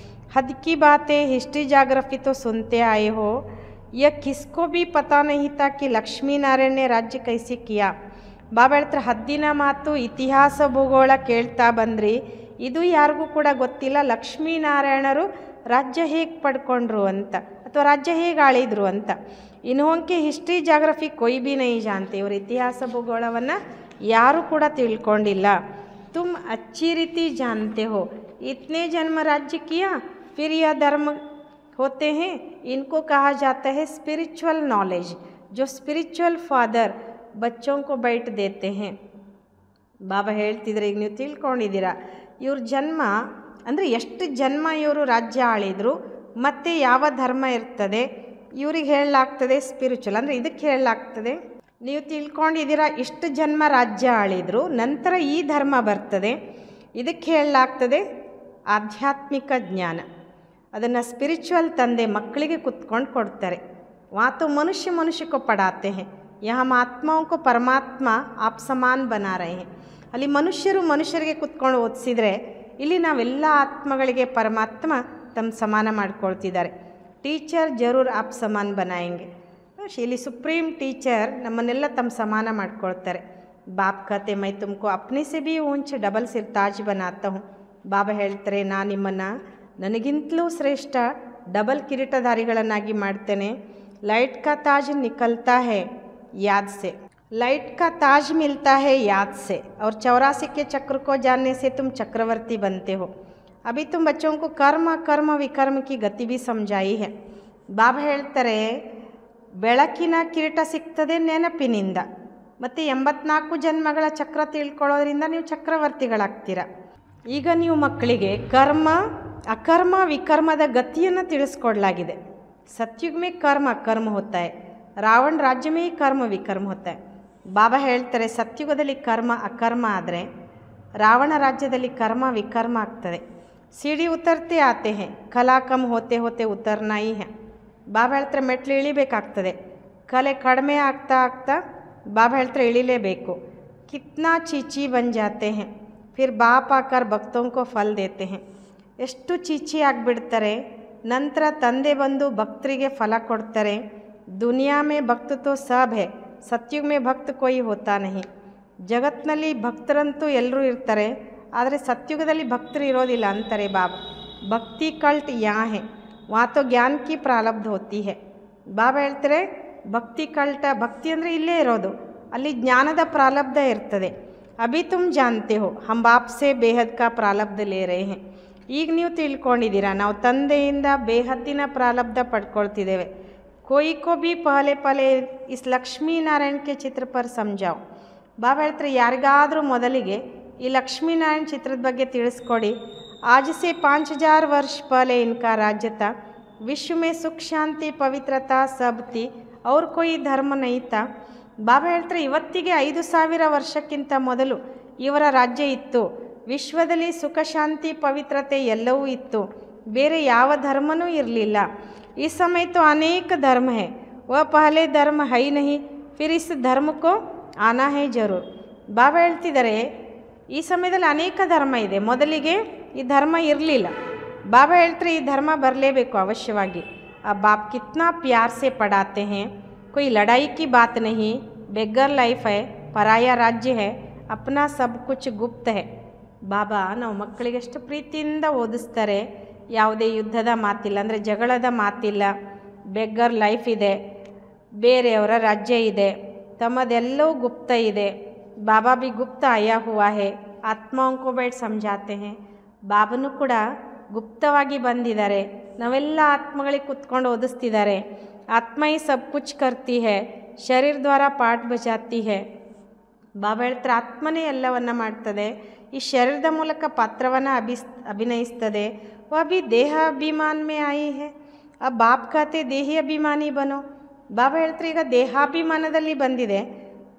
हद की बातें हिस्ट्री जाग्रफी तो सुनते आए हो, यह किसको भी पता नहीं था कि लक्ष्मी नारायण ने राज्य कैसे किया. ಬಾಬಾ ಹೇಳ್ತಾರೆ ಹದ್ದಿನ ಮಾತು ಇತಿಹಾಸ ಭೂಗೋಳ ಕೇಳ್ತಾ ಬಂದ್ರಿ, ಇದು ಯಾರಿಗೂ ಕೂಡ ಗೊತ್ತಿಲ್ಲ ಲಕ್ಷ್ಮೀನಾರಾಯಣರು ರಾಜ್ಯ ಹೇಗೆ ಪಡ್ಕೊಂಡ್ರು ಅಂತ, ಅಥವಾ ರಾಜ್ಯ ಹೇಗೆ ಆಳಿದ್ರು ಅಂತ. ಇನ್ಹೋಂಕೆ ಹಿಸ್ಟ್ರಿ ಜಾಗ್ರಫಿ ಕೊಯ್ ಬಿ ನೈ ಜಾನ್ತೆ. ಇವರು ಇತಿಹಾಸ ಭೂಗೋಳವನ್ನು ಯಾರೂ ಕೂಡ ತಿಳ್ಕೊಂಡಿಲ್ಲ. ತುಮ್ ಅಚ್ಚಿ ರೀತಿ ಜಾನ್ತೆ ಹೋ, इतने जन्म राज्य किया, फिर यह धर्म होते हैं, इनको कहा जाता है स्पिरिचुअल नॉलेज, जो स्पिरिचुअल फादर बच्चों को बैठ देते हैं. ಬಾಬಾ ಹೇಳ್ತಿದ್ರೆ ಈಗ ನೀವು ತಿಳ್ಕೊಂಡಿದ್ದೀರಾ ಇವ್ರ ಜನ್ಮ ಅಂದರೆ ಎಷ್ಟು ಜನ್ಮ ಇವರು ರಾಜ್ಯ ಆಳಿದ್ರು, ಮತ್ತು ಯಾವ ಧರ್ಮ ಇರ್ತದೆ ಇವ್ರಿಗೆ ಹೇಳಲಾಗ್ತದೆ ಸ್ಪಿರಿಚುವಲ್, ಅಂದರೆ ಇದಕ್ಕೆ ಹೇಳಲಾಗ್ತದೆ. ನೀವು ತಿಳ್ಕೊಂಡಿದ್ದೀರಾ ಇಷ್ಟು ಜನ್ಮ ರಾಜ್ಯ ಆಳಿದ್ರು, ನಂತರ ಈ ಧರ್ಮ ಬರ್ತದೆ, ಇದಕ್ಕೆ ಹೇಳಲಾಗ್ತದೆ ಆಧ್ಯಾತ್ಮಿಕ ಜ್ಞಾನ. ಅದನ್ನು ಸ್ಪಿರಿಚುವಲ್ ತಂದೆ ಮಕ್ಕಳಿಗೆ ಕುತ್ಕೊಂಡು ಕೊಡ್ತಾರೆ. ವಾತು ಮನುಷ್ಯ ಕೋ ಪಡಾತೆ ಹೇ, ಯಹ ಆತ್ಮಾओं को ಪರಮಾತ್ಮ ಆಪ್ ಸಮಾನ್ ಬನಾ ರಹೆ ಹೇ. ಅಲ್ಲಿ ಮನುಷ್ಯರಿಗೆ ಕುತ್ಕೊಂಡು ಓದಿಸಿದರೆ, ಇಲ್ಲಿ ನಾವೆಲ್ಲ ಆತ್ಮಗಳಿಗೆ ಪರಮಾತ್ಮ ತಮ್ಮ ಸಮಾನ ಮಾಡ್ಕೊಳ್ತಿದ್ದಾರೆ. ಟೀಚರ್ ಜರೂರ್ ಆಪ್ ಸಮಾನ್ ಬನಾಯಂಗೆ. ಇಲ್ಲಿ ಸುಪ್ರೀಂ ಟೀಚರ್ ನಮ್ಮನ್ನೆಲ್ಲ ತಮ್ಮ ಸಮಾನ ಮಾಡ್ಕೊಳ್ತಾರೆ. ಬಾಪ್ ಕತೆ ಮೈ ತುಮಕೋ ಅಪ್ನೆ ಸೆ ಭಿ ಊಂಚ್ ಡಬಲ್ ಸಿರ್ ತಾಜ್ ಬನಾತಾ ಹೂँ. ಬಾಬಾ ಹೇಳ್ತಾರೆ ನಾನು ನಿಮ್ಮನ್ನು ನನಗಿಂತಲೂ ಶ್ರೇಷ್ಠ ಡಬಲ್ ಕಿರೀಟಧಾರಿಗಳನ್ನಾಗಿ ಮಾಡ್ತೇನೆ. ಲೈಟ್ ಕಾ ತಾಜ್ ನಿಕಲ್ತಾ ಹೇ ಯಾದ್ ಸೆ, लाइट का ताज मिलता है याद से, और 84 के चक्र को जानने से तुम चक्रवर्ती बनते हो. अभी तुम बच्चों को कर्म विकर्म की गति भी समझाई है. ಬಾಬಾ ಹೇಳ್ತಾರೆ ಬೆಳಕಿನ ಕಿರೀಟ ಸಿಗ್ತದೆ ನೆನಪಿನಿಂದ, ಮತ್ತು 84 ಜನ್ಮಗಳ ಚಕ್ರ ತಿಳ್ಕೊಳ್ಳೋದ್ರಿಂದ ನೀವು ಚಕ್ರವರ್ತಿಗಳಾಗ್ತೀರ. ಈಗ ನೀವು ಮಕ್ಕಳಿಗೆ ಕರ್ಮ ಅಕರ್ಮ ವಿಕರ್ಮದ ಗತಿಯನ್ನು ತಿಳಿಸ್ಕೊಡ್ಲಾಗಿದೆ. सतयुग में कर्म अकर्म होता है, रावण राज्य में ही कर्म विकर्म होता है. ಬಾಬಾ ಹೇಳ್ತಾರೆ ಸತ್ಯುಗದಲ್ಲಿ ಕರ್ಮ ಅಕರ್ಮ ಆದರೆ ರಾವಣ ರಾಜ್ಯದಲ್ಲಿ ಕರ್ಮ ವಿಕರ್ಮ ಆಗ್ತದೆ. सीढ़ी उतरते आते हैं, कला कम होते होते उतरना ही है. ಬಾಬಾ ಹೇಳ್ತಾರೆ ಮೆಟ್ಲು ಇಳಿಬೇಕಾಗ್ತದೆ, ಕಲೆ ಕಡಿಮೆ ಆಗ್ತಾ ಆಗ್ತಾ ಬಾಬಾ ಹೇಳ್ತಾರೆ ಇಳಿಲೇಬೇಕು. ಕಿತ್ನಾ ಚೀಚಿ ಬನ್ ಜಾತೆ हैं, फिर बाप आकर भक्तों को फल देते हैं. ಎಷ್ಟು ಚೀಚಿ ಆಗಿಬಿಡ್ತಾರೆ, ನಂತರ ತಂದೆ ಬಂದು ಭಕ್ತರಿಗೆ ಫಲ ಕೊಡ್ತಾರೆ. ದುನಿಯಾ ಮೇ ಭಕ್ತ ತೋ ಸಬ್ ಹೇ, ಸತ್ಯುಗ್ ಮೇ ಭಕ್ತ ಕೊಯ್ ಹೋತಾ ನಹಿ. ಜಗತ್ತಿನಲ್ಲಿ ಭಕ್ತರಂತೂ ಎಲ್ಲರೂ ಇರ್ತಾರೆ, ಆದರೆ ಸತ್ಯುಗದಲ್ಲಿ ಭಕ್ತರು ಇರೋದಿಲ್ಲ ಅಂತಾರೆ ಬಾಬಾ. ಭಕ್ತಿ ಕಲ್ಟ್ ಯಾ ಹೇ ವहाँ तो ज्ञान की प्रारब्ध होती है. ಬಾಬಾ ಹೇಳ್ತಾರೆ ಭಕ್ತಿ ಕಲ್ಟ, ಭಕ್ತಿ ಅಂದರೆ ಇಲ್ಲೇ ಇರೋದು, ಅಲ್ಲಿ ಜ್ಞಾನದ ಪ್ರಾರಬ್ಧ ಇರ್ತದೆ. ಅಭಿ ತುಮ್ ಜಾನ್ತೆ ಹೋ ಹಮ್ ಬಾಪ್ ಸೆ ಬೇಹದ್ ಕಾ ಪ್ರಾರಬ್ಧ ಲೇ ರಹೇ ಹೇ. ಈಗ ನೀವು ತಿಳ್ಕೊಂಡಿದ್ದೀರಾ, ನಾವು ತಂದೆಯಿಂದ ಬೇಹದ್ದಿನ ಪ್ರಾರಬ್ಧ ಪಡ್ಕೊಳ್ತಿದ್ದೇವೆ. ಕೋಯಿ ಕೋ ಭಿ ಪಹಲೆ ಪಹಲೆ ಇಸ್ ಲಕ್ಷ್ಮೀನಾರಾಯಣ ಕೆ ಚಿತ್ರ ಪರ್ ಸಮಜಾವ್. ಬಾಬಾ ಹೇಳ್ತಾರೆ ಯಾರಿಗಾದರೂ ಮೊದಲಿಗೆ ಈ ಲಕ್ಷ್ಮೀನಾರಾಯಣ ಚಿತ್ರದ ಬಗ್ಗೆ ತಿಳಿಸ್ಕೊಡಿ. आज से 5000 वर्ष पहले इनका राज्य था. विश्व में सुख शांति पवित्रता सब थी और कोई धर्म नहीं था. ಬಾಬಾ ಹೇಳ್ತಾರೆ ಇವತ್ತಿಗೆ 5000 ವರ್ಷಕ್ಕಿಂತ ಮೊದಲು ಇವರ ರಾಜ್ಯ ಇತ್ತು. ವಿಶ್ವದಲ್ಲಿ ಸುಖ ಶಾಂತಿ ಪವಿತ್ರತೆ ಎಲ್ಲವೂ ಇತ್ತು, ಬೇರೆ ಯಾವ ಧರ್ಮನೂ ಇರಲಿಲ್ಲ. ಈ समय तो अनेक धर्म है, वह पहले धर्म है ही नहीं, फिर इस धर्म को आना है जरूर. ಬಾಬಾ ಹೇಳ್ತಿದ್ದಾರೆ ಈ ಸಮಯದಲ್ಲಿ ಅನೇಕ ಧರ್ಮ ಇದೆ, ಮೊದಲಿಗೆ ಈ ಧರ್ಮ ಇರಲಿಲ್ಲ. ಬಾಬಾ ಹೇಳ್ತಾರೆ ಈ ಧರ್ಮ ಬರಲೇಬೇಕು ಅವಶ್ಯವಾಗಿ. अब बाप कितना प्यार से पढ़ाते हैं, कोई लड़ाई की बात नहीं. बेगर लाइफ है, पराया राज्य है, अपना सब कुछ गुप्त है. ಬಾಬಾ ನಾವು ಮಕ್ಕಳಿಗೆ ಎಷ್ಟು ಪ್ರೀತಿಯಿಂದ ಓದಿಸ್ತಾರೆ. ಯಾವುದೇ ಯುದ್ಧದ ಮಾತಿಲ್ಲ, ಅಂದರೆ ಜಗಳದ ಮಾತಿಲ್ಲ. ಬೆಗ್ಗರ್ ಲೈಫ್ ಇದೆ, ಬೇರೆಯವರ ರಾಜ್ಯ ಇದೆ, ತಮ್ಮದೆಲ್ಲವೂ ಗುಪ್ತ ಇದೆ. ಬಾಬಾ ಬಿ ಗುಪ್ತ ಆಯಾ ಹುವಾ ಹೇ, ಆತ್ಮಾओं को बैठ समझाते हैं. ಬಾಬನು ಕೂಡ ಗುಪ್ತವಾಗಿ ಬಂದಿದ್ದಾರೆ, ನಾವೆಲ್ಲ ಆತ್ಮಗಳಿಗೆ ಕುತ್ಕೊಂಡು ಓದಿಸ್ತಿದ್ದಾರೆ. ಆತ್ಮ ಈ ಸಬ್ ಕುಚ್ ಕರ್ತಿ ಹೇ, ಶರೀರ ದ್ವಾರ ಪಾಠ ಬಜಾತಿ ಹೇ. ಬಾಬಾ ಹೇಳ್ತಾರೆ ಆತ್ಮನೇ ಎಲ್ಲವನ್ನ ಮಾಡ್ತದೆ, ಈ ಶರೀರದ ಮೂಲಕ ಪಾತ್ರವನ್ನು ಅಭಿನಯಿಸ್ತದೆ. ಅಭಿ ದೇಹ ಅಭಿಮಾನ ಮೇ ಆಯಿ ಹೇ, ಆ ಬಾಪ್ ಖಾತೆ ದೇಹಿ ಅಭಿಮಾನಿ ಬನೋ. ಬಾಬಾ ಹೇಳ್ತಾರೆ ಈಗ ದೇಹಾಭಿಮಾನದಲ್ಲಿ ಬಂದಿದೆ.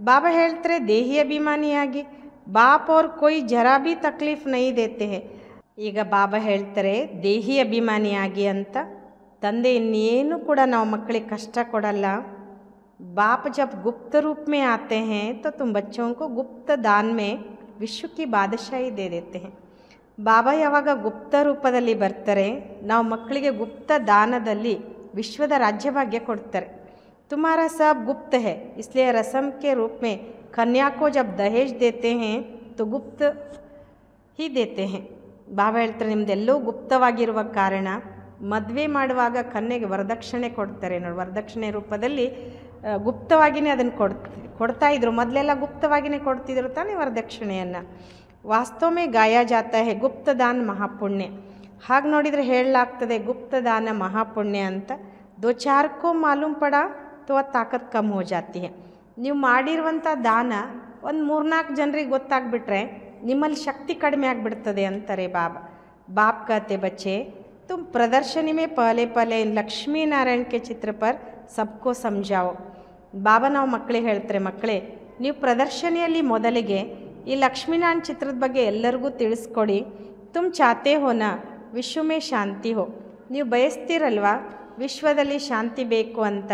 ಬಾಬಾ ಹೇಳ್ತಾರೆ ದೇಹಿ ಅಭಿಮಾನಿಯಾಗಿ. ಬಾಪ್ ಅವ್ರ ಕೊಯ್ ಜರಾ ಭೀ ತಕ್ಲೀಫ್ ನೈ ದೇತೆ ಹೇ. ಈಗ ಬಾಬಾ ಹೇಳ್ತಾರೆ ದೇಹಿ ಅಭಿಮಾನಿಯಾಗಿ ಅಂತ. ತಂದೆ ಇನ್ನೇನು ಕೂಡ ನಾವು ಮಕ್ಕಳಿಗೆ ಕಷ್ಟ ಕೊಡಲ್ಲ. बाप जब गुप्त रूप में आते हैं तो तुम बच्चों को गुप्त दान में विश्व की बादशाही दे देते हैं. ಬಾಬಾ ಯಾವಾಗ ಗುಪ್ತ ರೂಪದಲ್ಲಿ ಬರ್ತಾರೆ, ನಾವು ಮಕ್ಕಳಿಗೆ ಗುಪ್ತ ದಾನದಲ್ಲಿ ವಿಶ್ವದ ರಾಜ್ಯಭಾಗ್ಯ ಕೊಡ್ತಾರೆ. तुम्हारा सब गुप्त है, इसलिए रस्म के रूप में कन्या को जब दहेज देते हैं तो गुप्त ही देते हैं. ಬಾಬಾ ಹೇಳ್ತಾರೆ ನಿಮ್ಮದೆಲ್ಲವೂ ಗುಪ್ತವಾಗಿರುವ ಕಾರಣ ಮದುವೆ ಮಾಡುವಾಗ ಕನ್ಯೆಗೆ ವರದಕ್ಷಿಣೆ ಕೊಡ್ತಾರೆ ನೋಡಿ. ವರದಕ್ಷಿಣೆ ರೂಪದಲ್ಲಿ ಗುಪ್ತವಾಗಿಯೇ ಅದನ್ನು ಕೊಡ್ತಾಯಿದ್ರು. ಮೊದಲೆಲ್ಲ ಗುಪ್ತವಾಗಿಯೇ ಕೊಡ್ತಿದ್ರು ತಾನೇ ವರದಕ್ಷಿಣೆಯನ್ನು. ವಾಸ್ತವಮೇ ಗಾಯ ಜಾತ ಹೇ ಗುಪ್ತದಾನ ಮಹಾಪುಣ್ಯ. ಹಾಗೆ ನೋಡಿದರೆ ಹೇಳಲಾಗ್ತದೆ ಗುಪ್ತದಾನ ಮಹಾಪುಣ್ಯ ಅಂತ. ದೋ ಚಾರ್ಕೋ ಮಾಲೂಮ್ ಪಡ ತೋ ತಾಕತ್ ಕಮ್ ಹೋ ಜಾತಿ ಹೇ. ನೀವು ಮಾಡಿರುವಂಥ ದಾನ ಒಂದು 3-4 ಜನರಿಗೆ ಗೊತ್ತಾಗ್ಬಿಟ್ರೆ ನಿಮ್ಮಲ್ಲಿ ಶಕ್ತಿ ಕಡಿಮೆ ಆಗಿಬಿಡ್ತದೆ ಅಂತಾರೆ ಬಾಬಾ. ಬಾಪ್ कहते बच्चे तुम प्रदर्शनी में पहले पहले लक्ष्मी नारायण के चित्र पर सबको समझाओ. ಬಾಬಾ ನಾವು ಮಕ್ಕಳಿಗೆ ಹೇಳ್ತಾರೆ, ಮಕ್ಕಳೇ ನೀವು ಪ್ರದರ್ಶನಿಯಲ್ಲಿ ಮೊದಲಿಗೆ ಈ ಲಕ್ಷ್ಮೀನಾರಾಯಣ ಚಿತ್ರದ ಬಗ್ಗೆ ಎಲ್ಲರಿಗೂ ತಿಳಿಸ್ಕೊಡಿ. ತುಮ್ ಚಾತೆ ಹೋನಾ ವಿಶ್ವ ಮೇ ಶಾಂತಿ ಹೋ. ನೀವು ಬಯಸ್ತೀರಲ್ವಾ ವಿಶ್ವದಲ್ಲಿ ಶಾಂತಿ ಬೇಕು ಅಂತ.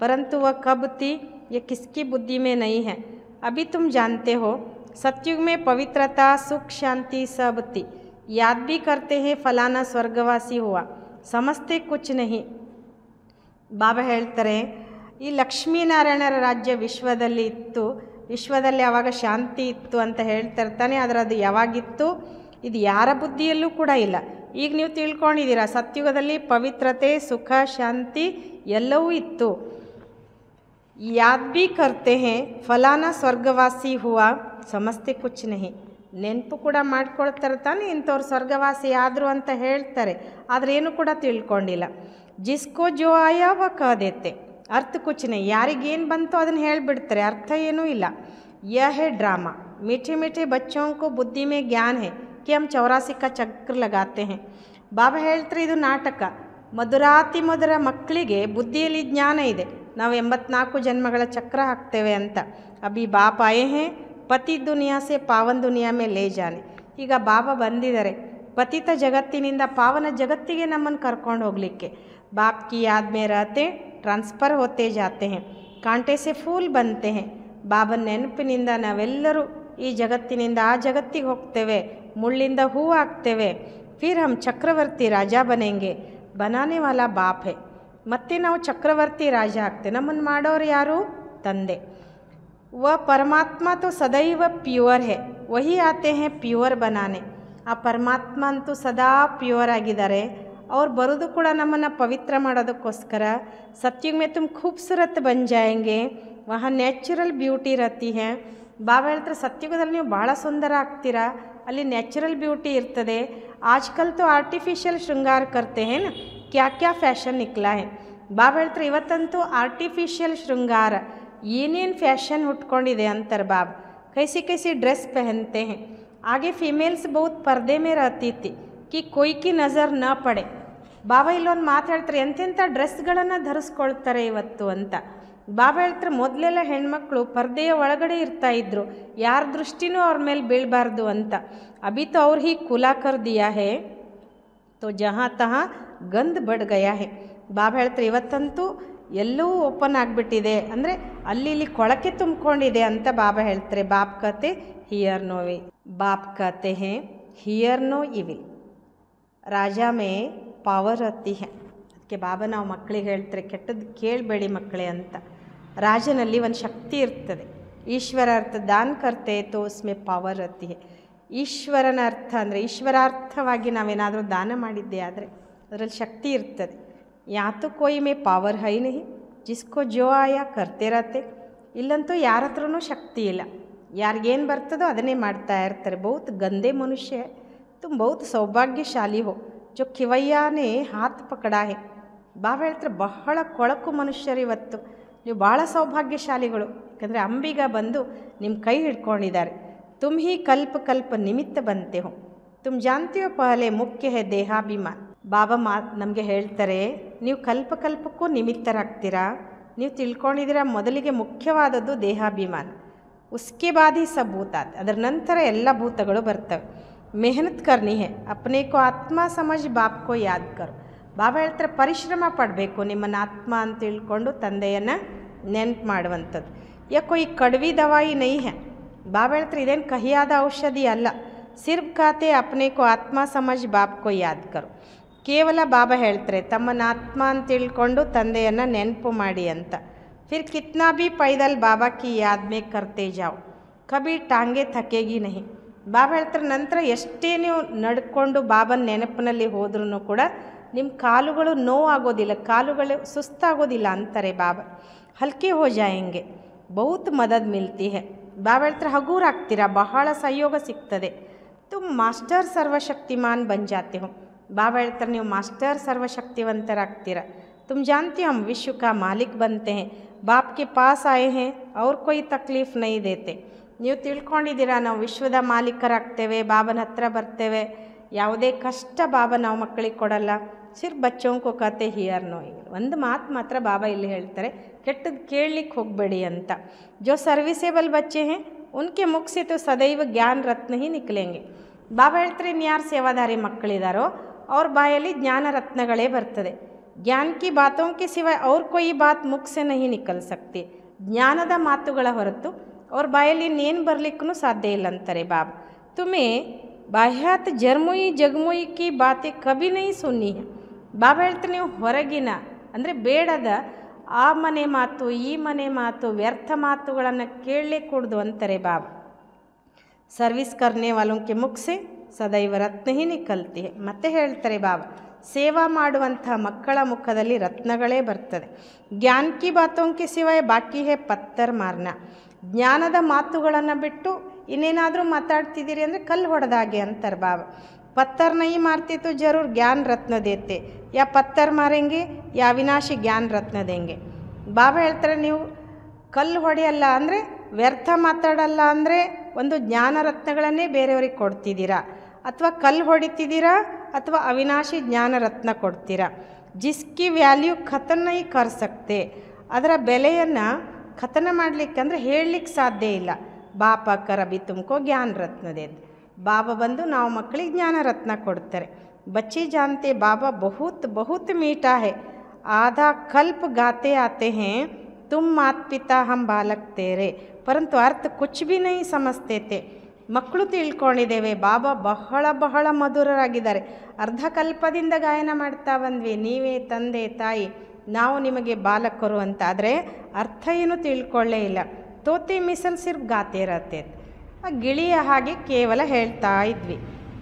ಪರಂತು ವ ಕಬ್ ತಿ ये किसकी बुद्धि में नहीं है. अभी तुम जानते हो सतयुग में पवित्रता सुख शांति सब थी. याद भी करते हैं फलाना स्वर्गवासी हुआ, समझते कुछ नहीं. ಬಾಬಾ ಹೇಳ್ತಾರೆ ಈ ಲಕ್ಷ್ಮೀನಾರಾಯಣರ ರಾಜ್ಯ ವಿಶ್ವದಲ್ಲಿ ಇತ್ತು, ವಿಶ್ವದಲ್ಲಿ ಆವಾಗ ಶಾಂತಿ ಇತ್ತು ಅಂತ ಹೇಳ್ತಿರ್ತಾನೆ. ಆದರೆ ಅದು ಯಾವಾಗಿತ್ತು ಇದು ಯಾರ ಬುದ್ಧಿಯಲ್ಲೂ ಕೂಡ ಇಲ್ಲ. ಈಗ ನೀವು ತಿಳ್ಕೊಂಡಿದ್ದೀರಾ ಸತ್ಯುಗದಲ್ಲಿ ಪವಿತ್ರತೆ ಸುಖ ಶಾಂತಿ ಎಲ್ಲವೂ ಇತ್ತು. ಯಾದ್ ಭೀ ಕರ್ತೆ ಹೇ ಫಲಾನ ಸ್ವರ್ಗವಾಸಿ ಹುವಾ ಸಮಸ್ತೆ ಕುಚ್ ನಹಿ. ನೆನಪು ಕೂಡ ಮಾಡ್ಕೊಳ್ತಾರೆ ತಾನೆ, ಇಂಥವ್ರು ಸ್ವರ್ಗವಾಸಿ ಆದರು ಅಂತ ಹೇಳ್ತಾರೆ, ಆದರೆ ಏನು ಕೂಡ ತಿಳ್ಕೊಂಡಿಲ್ಲ. ಜಿಸ್ಕೋ ಜೋ ಆಯಾ ವ ಕಹ ದೇತೆ, ಅರ್ಥ ಕುಚ್ ನಹಿ. ಯಾರಿಗೇನು ಬಂತೋ ಅದನ್ನು ಹೇಳಿಬಿಡ್ತಾರೆ, ಅರ್ಥ ಏನೂ ಇಲ್ಲ. यह है ड्रामा. मीठे मीठे बच्चों को बुद्धि में ज्ञान है कि हम 84 का चक्र लगाते हैं. ಬಾಬಾ ಹೇಳ್ತಾರೆ ಇದು ನಾಟಕ. ಮಧುರಾತಿ ಮಧುರ ಮಕ್ಕಳಿಗೆ ಬುದ್ಧಿಯಲ್ಲಿ ಜ್ಞಾನ ಇದೆ, ನಾವು 84 ಜನ್ಮಗಳ ಚಕ್ರ ಹಾಕ್ತೇವೆ ಅಂತ. ಅಭಿ ಬಾಪ್ ಆಯೇ ಹೇ ಪತಿ ದುನಿಯಾ ಸೆ ಪಾವನ್ ದುನಿಯಾ ಮೇ ಲೇ ಜಾನೆ. ಈಗ ಬಾಬಾ ಬಂದಿದ್ದಾರೆ ಪತಿತ ಜಗತ್ತಿನಿಂದ ಪಾವನ ಜಗತ್ತಿಗೆ ನಮ್ಮನ್ನು ಕರ್ಕೊಂಡು ಹೋಗಲಿಕ್ಕೆ. ಬಾಪ್ ಕಿ ಯಾದ್ ಮೇ ರಹತೆ ಟ್ರಾನ್ಸ್ಫರ್ ಹೋತೆ ಜಾತೆ ಹೇ, ಕಾಂಟೆ ಸೆ ಫೂಲ್ ಬಂತೆ ಹೇ. ಬಾಬನ ನೆನಪಿನಿಂದ ನಾವೆಲ್ಲರೂ ಈ ಜಗತ್ತಿನಿಂದ ಆ ಜಗತ್ತಿಗೆ ಹೋಗ್ತೇವೆ, ಮುಳ್ಳಿಂದ ಹೂ ಆಗ್ತೇವೆ. ಫಿರ್ ಹಮ್ ಚಕ್ರವರ್ತಿ ರಾಜ ಬನೆಂಗೆ, ಬನಾನೆ ವಾಲಾ ಬಾಪ್ ಹೇ. ಮತ್ತೆ ನಾವು ಚಕ್ರವರ್ತಿ ರಾಜ ಆಗ್ತೇವೆ. ನಮ್ಮನ್ನು ಮಾಡೋರು ಯಾರು? ತಂದೆ. ವ ಪರಮಾತ್ಮ ತೋ ಸದೈವ ಪ್ಯೂರ್ ಹೇ, वही आते हैं प्योर बनाने। ಆ ಪರಮಾತ್ಮ ಅಂತೂ ಸದಾ ಪ್ಯೂರ್ ಆಗಿದ್ದಾರೆ, ಅವ್ರು ಬರೋದು ಕೂಡ ನಮ್ಮನ್ನು ಪವಿತ್ರ ಮಾಡೋದಕ್ಕೋಸ್ಕರ। सत्युग में तुम खूबसूरत बन जाएंगे, वहाँ ನ್ಯಾಚುರಲ್ ಬ್ಯೂಟಿ रहती है। ಬಾಬಾ ಹೇಳ್ತಾರೆ ಸತ್ಯುಗದಲ್ಲಿ ನೀವು ಭಾಳ ಸುಂದರ ಆಗ್ತೀರಾ, ಅಲ್ಲಿ ನ್ಯಾಚುರಲ್ ಬ್ಯೂಟಿ ಇರ್ತದೆ। ಆಜ್ಕಲ್ तो ಆರ್ಟಿಫಿಷಿಯಲ್ ಶೃಂಗಾರ करते हैं ना, क्या क्या ಫ್ಯಾಷನ್ निकला है। ಬಾಬಾ ಹೇಳ್ತಾರೆ ಇವತ್ತಂತೂ ಆರ್ಟಿಫಿಷಿಯಲ್ ಶೃಂಗಾರ ಏನೇನು ಫ್ಯಾಷನ್ ಹುಟ್ಕೊಂಡಿದೆ ಅಂತಾರೆ ಬಾಬಾ। कैसी कैसी ड्रेस पहनते हैं। आगे फीमेल्स बहुत पर्दे में रहती थी कि कोई की नज़र न पड़े। ಬಾಬಾ ಇಲ್ಲೊಂದು ಮಾತು ಹೇಳ್ತಾರೆ, ಎಂತೆಂಥ ಡ್ರೆಸ್ಗಳನ್ನು ಧರಿಸ್ಕೊಳ್ತಾರೆ ಇವತ್ತು ಅಂತ। ಬಾಬಾ ಹೇಳ್ತಾರೆ ಮೊದಲೆಲ್ಲ ಹೆಣ್ಮಕ್ಳು ಪರ್ದೆಯ ಒಳಗಡೆ ಇರ್ತಾಯಿದ್ರು, ಯಾರ ದೃಷ್ಟಿನೂ ಅವ್ರ ಮೇಲೆ ಬೀಳಬಾರ್ದು ಅಂತ। ಅಭಿ ತೋ ಅವ್ರು ಹೀಗೆ ಕುಲಾ ಕರ್ ದಿಯಾ ಹೇ ತೋ ಜहाँ ತहाँ ಗಂಧ ಬಡ್ ಗಯಾ ಹೇ। ಬಾಬಾ ಹೇಳ್ತಾರೆ ಇವತ್ತಂತೂ ಎಲ್ಲವೂ ಓಪನ್ ಆಗಿಬಿಟ್ಟಿದೆ, ಅಂದರೆ ಅಲ್ಲಿ ಇಲ್ಲಿ ಕೊಳಕೆ ತುಂಬಿಕೊಂಡಿದೆ ಅಂತ ಬಾಬಾ ಹೇಳ್ತಾರೆ। ಬಾಪ್ ಕತೆ ಹಿಯರ್ ನೋ ವಿ, ಬಾಪ್ ಕತೆ ಹೇ ಹಿಯರ್ ನೋ ಇವಿಲ್, ರಾಜಾ ಮೇ ಪವರ್ ಅತಿ ಹೇ। ಅದಕ್ಕೆ ಬಾಬಾ ನಾವು ಮಕ್ಕಳಿಗೆ ಹೇಳ್ತಾರೆ ಕೆಟ್ಟದ್ದು ಕೇಳಬೇಡಿ ಮಕ್ಕಳೇ ಅಂತ। ರಾಜನಲ್ಲಿ ಒಂದು ಶಕ್ತಿ ಇರ್ತದೆ, ಈಶ್ವರ ಅರ್ಥ ದಾನ ಕರ್ತೆ ತೋ ಉಸ್ಮೆ ಪವರ್ ಅತಿ ಹೇ। ಈಶ್ವರನ ಅರ್ಥ ಅಂದರೆ ಈಶ್ವರಾರ್ಥವಾಗಿ ನಾವೇನಾದರೂ ದಾನ ಮಾಡಿದ್ದೆ ಆದರೆ ಅದರಲ್ಲಿ ಶಕ್ತಿ ಇರ್ತದೆ। ಯಾತು ಕೋಯಿ ಮೇ ಪವರ್ ಹೈ ನಹಿ, ಜಿಸ್ಕೋ ಜೋ ಆಯಾ ಕರ್ತೆ ರಹತೆ। ಇಲ್ಲಂತೂ ಯಾರ ಹತ್ರನೂ ಶಕ್ತಿ ಇಲ್ಲ, ಯಾರಿಗೇನು ಬರ್ತದೋ ಅದನ್ನೇ ಮಾಡ್ತಾ ಇರ್ತಾರೆ। ಬಹುತ್ ಗಂದೆ ಮನುಷ್ಯ ಹೈ, ತುಮ್ ಬಹುತ್ ಸೌಭಾಗ್ಯಶಾಲಿ ಹೋ ಜೋ ಕಿವಯ್ಯಾನೇ ಹಾತ್ ಪಕಡಾ ಹೇ। ಬಾಬಾ ಹೇಳ್ತಾರೆ ಬಹಳ ಕೊಳಕು ಮನುಷ್ಯರು ಇವತ್ತು, ನೀವು ಭಾಳ ಸೌಭಾಗ್ಯಶಾಲಿಗಳು, ಯಾಕಂದರೆ ಅಂಬಿಗ ಬಂದು ನಿಮ್ಮ ಕೈ ಹಿಡ್ಕೊಂಡಿದ್ದಾರೆ। ತುಮ್ ಹಿ ಕಲ್ಪ ಕಲ್ಪ ನಿಮಿತ್ತ ಬಂತೆ ಹೋ, ತುಮ್ ಜಾನ್ತೀವೋ ಪಹಲೆ ಮುಖ್ಯ ಹೇ ದೇಹಾಭಿಮಾನ। ಬಾಬಾ ನಮಗೆ ಹೇಳ್ತಾರೆ ನೀವು ಕಲ್ಪ ಕಲ್ಪಕ್ಕೂ ನಿಮಿತ್ತರಾಗ್ತೀರಾ, ನೀವು ತಿಳ್ಕೊಂಡಿದ್ದೀರಾ ಮೊದಲಿಗೆ ಮುಖ್ಯವಾದದ್ದು ದೇಹಾಭಿಮಾನ, ಉಸ್ಕೆ ಬಾದ್ ಹಿ ಸಬ್ ಭೂತ, ಅದರ ನಂತರ ಎಲ್ಲ ಭೂತಗಳು ಬರ್ತವೆ। ಮೆಹನತ್ ಕರ್ನಿ ಹೇ ಅಪ್ನೆ ಕೋ ಆತ್ಮ ಸಮಜ್ ಬಾಪ್ ಕೋ ಯಾದ್ ಕರೋ। ಬಾಬಾ ಹೇಳ್ತಾರೆ ಪರಿಶ್ರಮ ಪಡಬೇಕು, ನಿಮ್ಮನ್ನು ಆತ್ಮ ಅಂತ ತಿಳ್ಕೊಂಡು ತಂದೆಯನ್ನು ನೆನಪು ಮಾಡುವಂಥದ್ದು। ಯಾ ಕೊಯ್ ಕಡ್ವಿ ದವಾಯಿ ನೈ ಹೇ, ಬಾಬಾ ಹೇಳ್ತಾರೆ ಇದೇನು ಕಹಿಯಾದ ಔಷಧಿ ಅಲ್ಲ, ಸಿರ್ಫ್ ಖಾತೆ ಅಪ್ನೆ ಕೋ ಆತ್ಮ ಸಮಜ್ ಬಾಪ್ ಕೋ ಯಾದ್ ಕರೋ। ಕೇವಲ ಬಾಬಾ ಹೇಳ್ತಾರೆ ತಮ್ಮನ್ನು ಆತ್ಮ ಅಂತ ತಿಳ್ಕೊಂಡು ತಂದೆಯನ್ನು ನೆನಪು ಮಾಡಿ ಅಂತ। ಫಿರ್ ಕಿತ್ನಾ ಭೀ ಪೈದಲ್ ಬಾಬಾ ಕಿ ಯಾದ್ ಮೇ ಕರ್ತೆ ಜಾವ್, ಕಭಿ ಟಾಂಗೆ ಥಕೇಗಿ ನಹಿ। ಬಾಬಾ ಹೇಳ್ತಾರೆ ನಂತರ ಎಷ್ಟೇ ನೀವು ನಡ್ಕೊಂಡು ಬಾಬನ ನೆನಪಿನಲ್ಲಿ ಹೋದ್ರೂ ಕೂಡ ನಿಮ್ಮ ಕಾಲುಗಳು ನೋವಾಗೋದಿಲ್ಲ, ಕಾಲುಗಳು ಸುಸ್ತಾಗೋದಿಲ್ಲ ಅಂತಾರೆ ಬಾಬಾ। ಹಲ್ಕೆ ಹೋ ಜಾಯೆಂಗೆ ಬಹುತ್ ಮದದ್ ಮಿಲ್ತಿ ಹೇ, ಬಾಬಾ ಹೇಳ್ತಾರೆ ಹಗೂರಾಗ್ತೀರಾ, ಬಹಳ ಸಹಯೋಗ ಸಿಗ್ತದೆ। ತುಮ್ ಮಾಸ್ಟರ್ ಸರ್ವಶಕ್ತಿಮಾನ್ ಬನ್ ಜಾತೆ ಹೋ, ಬಾಬಾ ಹೇಳ್ತಾರೆ ನೀವು ಮಾಸ್ಟರ್ ಸರ್ವಶಕ್ತಿವಂತರಾಗ್ತೀರ। ತುಮ್ ಜಾನ್ತಿ ಹಮ್ ವಿಶ್ವ ಕಾ ಮಾಲಿಕ್ ಬಂತೆ ಹೇ, ಬಾಪ್ ಕೆ ಪಾಸ್ ಆಯೆ ಹೇ ಅವ್ರು ಕೊಯ್ ತಕ್ಲೀಫ್ ನೈ ದೇತೆ। ನೀವು ತಿಳ್ಕೊಂಡಿದ್ದೀರಾ ನಾವು ವಿಶ್ವದ ಮಾಲೀಕರಾಗ್ತೇವೆ, ಬಾಬನ ಹತ್ರ ಬರ್ತೇವೆ, ಯಾವುದೇ ಕಷ್ಟ ಬಾಬಾ ನಾವು ಮಕ್ಕಳಿಗೆ ಕೊಡಲ್ಲ। ಸಿರ್ಫ್ ಬಚ್ಚೋಂಕೋ ಕತೆ ಹಿಯರ್ ನೋ ಇವಿಲ್, ಒಂದು ಮಾತು ಮಾತ್ರ ಬಾಬಾ ಇಲ್ಲಿ ಹೇಳ್ತಾರೆ ಕೆಟ್ಟದ್ದು ಕೇಳಲಿಕ್ಕೆ ಹೋಗಬೇಡಿ ಅಂತ। ಜೋ ಸರ್ವಿಸೇಬಲ್ ಬಚ್ಚೆ ಹೇ ಉನ್ಕೆ ಮುಖ ಸೆ ತೋ ಸದೈವ ಜ್ಞಾನ ರತ್ನ ಹಿ ನಿಕ್ಲೆಂಗೆ। ಬಾಬಾ ಹೇಳ್ತಾರೆ ಇನ್ಯಾರು ಸೇವಾದಾರಿ ಮಕ್ಕಳಿದಾರೋ ಅವ್ರ ಬಾಯಲ್ಲಿ ಜ್ಞಾನ ರತ್ನಗಳೇ ಬರ್ತದೆ। ಜ್ಞಾನ ಕಿ ಬಾತೋಂ ಕೆ ಸಿವಾಯ್ ಅವ್ರ ಕೊಯ್ ಬಾತ್ ಮುಖ ಸೆ ನಹಿ ನಿಕಲ್ ಸಕ್ತಿ, ಜ್ಞಾನದ ಮಾತುಗಳ ಹೊರತು ಅವ್ರ ಬಾಯಲ್ಲಿ ಇನ್ನೇನು ಬರಲಿಕ್ಕೂ ಸಾಧ್ಯ ಇಲ್ಲ ಅಂತಾರೆ ಬಾಬಾ। ತುಮೇ ಬಾಹ್ಯಾತ್ ಜರ್ಮುಯಿ ಜಗಮುಯಿ ಕಿ ಬಾತೆ ಕಭಿ ನೈ ಸುನ್ನಿ ಹೇ, ಬಾಬಾ ಹೇಳ್ತಾರೆ ನೀವು ಹೊರಗಿನ ಅಂದರೆ ಬೇಡದ ಆ ಮನೆ ಮಾತು ಈ ಮನೆ ಮಾತು ವ್ಯರ್ಥ ಮಾತುಗಳನ್ನು ಕೇಳಲೇ ಕೂಡ್ದು ಅಂತಾರೆ ಬಾಬಾ। ಸರ್ವಿಸ್ ಕರ್ನೆ ವಾಲೋಂಕೆ ಮುಖ ಸೆ ಸದೈವ ರತ್ನ ಹಿ ನಿಕಲ್ತಿ ಹೇ, ಮತ್ತೆ ಹೇಳ್ತಾರೆ ಬಾಬಾ ಸೇವಾ ಮಾಡುವಂಥ ಮಕ್ಕಳ ಮುಖದಲ್ಲಿ ರತ್ನಗಳೇ ಬರ್ತದೆ। ಜ್ಞಾನ ಕಿ ಬಾತೋಂಕೆ ಸಿವಾಯ್ ಬಾಕಿ ಹೇ ಪತ್ತರ್ ಮಾರ್ನ, ಜ್ಞಾನದ ಮಾತುಗಳನ್ನು ಬಿಟ್ಟು ಇನ್ನೇನಾದರೂ ಮಾತಾಡ್ತಿದ್ದೀರಿ ಅಂದರೆ ಕಲ್ಲು ಹೊಡೆದಾಗೆ ಅಂತಾರೆ ಬಾಬಾ। ಪತ್ತರ್ ನೈ ಮಾರ್ತಿ ತೋ ಜರೂರ್ ಜ್ಞಾನ ರತ್ನ ದೇತೆ, ಯಾ ಪತ್ತರ್ ಮಾರೆಂಗೆ ಯಾ ಅವಿನಾಶಿ ಜ್ಞಾನ ರತ್ನ ದೇಂಗೆ। ಬಾಬಾ ಹೇಳ್ತಾರೆ ನೀವು ಕಲ್ಲು ಹೊಡೆಯಲ್ಲ ಅಂದರೆ ವ್ಯರ್ಥ ಮಾತಾಡಲ್ಲ ಅಂದರೆ ಒಂದು ಜ್ಞಾನ ರತ್ನಗಳನ್ನೇ ಬೇರೆಯವ್ರಿಗೆ ಕೊಡ್ತಿದ್ದೀರಾ, ಅಥವಾ ಕಲ್ಲು ಹೊಡಿತಿದ್ದೀರಾ ಅಥವಾ ಅವಿನಾಶಿ ಜ್ಞಾನ ರತ್ನ ಕೊಡ್ತೀರಾ। ಜಿಸ್ಕಿ ವ್ಯಾಲ್ಯೂ ಖತನ ನೈ ಕರ್ ಸಕ್ತೆ, ಅದರ ಬೆಲೆಯನ್ನು ಖತನ ಮಾಡಲಿಕ್ಕೆ ಅಂದರೆ ಹೇಳಲಿಕ್ಕೆ ಸಾಧ್ಯ ಇಲ್ಲ। ಬಾಪ ಕರ್ ಅಭಿ ತುಮಕೋ ಜ್ಞಾನ ರತ್ನ ದೇತೆ, ಬಾಬಾ ಬಂದು ನಾವು ಮಕ್ಕಳಿಗೆ ಜ್ಞಾನ ರತ್ನ ಕೊಡ್ತಾರೆ। ಬಚ್ಚಿ ಜಾನ್ತೆ ಬಾಬಾ ಬಹುತ್ ಬಹುತ್ ಮೀಠಾ ಹೇ, ಆಧಾ ಕಲ್ಪ ಗಾತೆ ಆತೆ ಹೇ ತುಮ್ ಮಾತ್ ಪಿತಾ ಹಮ್ ಬಾಲಕ್ ತೇರೆ, ಪರಂತು ಅರ್ಥ ಕುಚ್ ಭಿ ನೈ ಸಮಜ್ತೆ ಥೆ। ಮಕ್ಕಳು ತಿಳ್ಕೊಂಡಿದ್ದೇವೆ ಬಾಬಾ ಬಹಳ ಬಹಳ ಮಧುರರಾಗಿದ್ದಾರೆ, ಅರ್ಧ ಕಲ್ಪದಿಂದ ಗಾಯನ ಮಾಡ್ತಾ ಬಂದ್ವಿ, ನೀವೇ ತಂದೆ ತಾಯಿ ನಾವು ನಿಮಗೆ ಬಾಲಕರು ಅಂತ, ಆದರೆ ಅರ್ಥ ಏನು ತಿಳ್ಕೊಳ್ಳೇ ಇಲ್ಲ। ತೋತೆ ಮಿಸಲ್ ಸಿರ್ಫ್ ಗಾತೆ ರಹತೆ, ಆ ಗಿಳಿಯ ಹಾಗೆ ಕೇವಲ ಹೇಳ್ತಾ ಇದ್ವಿ.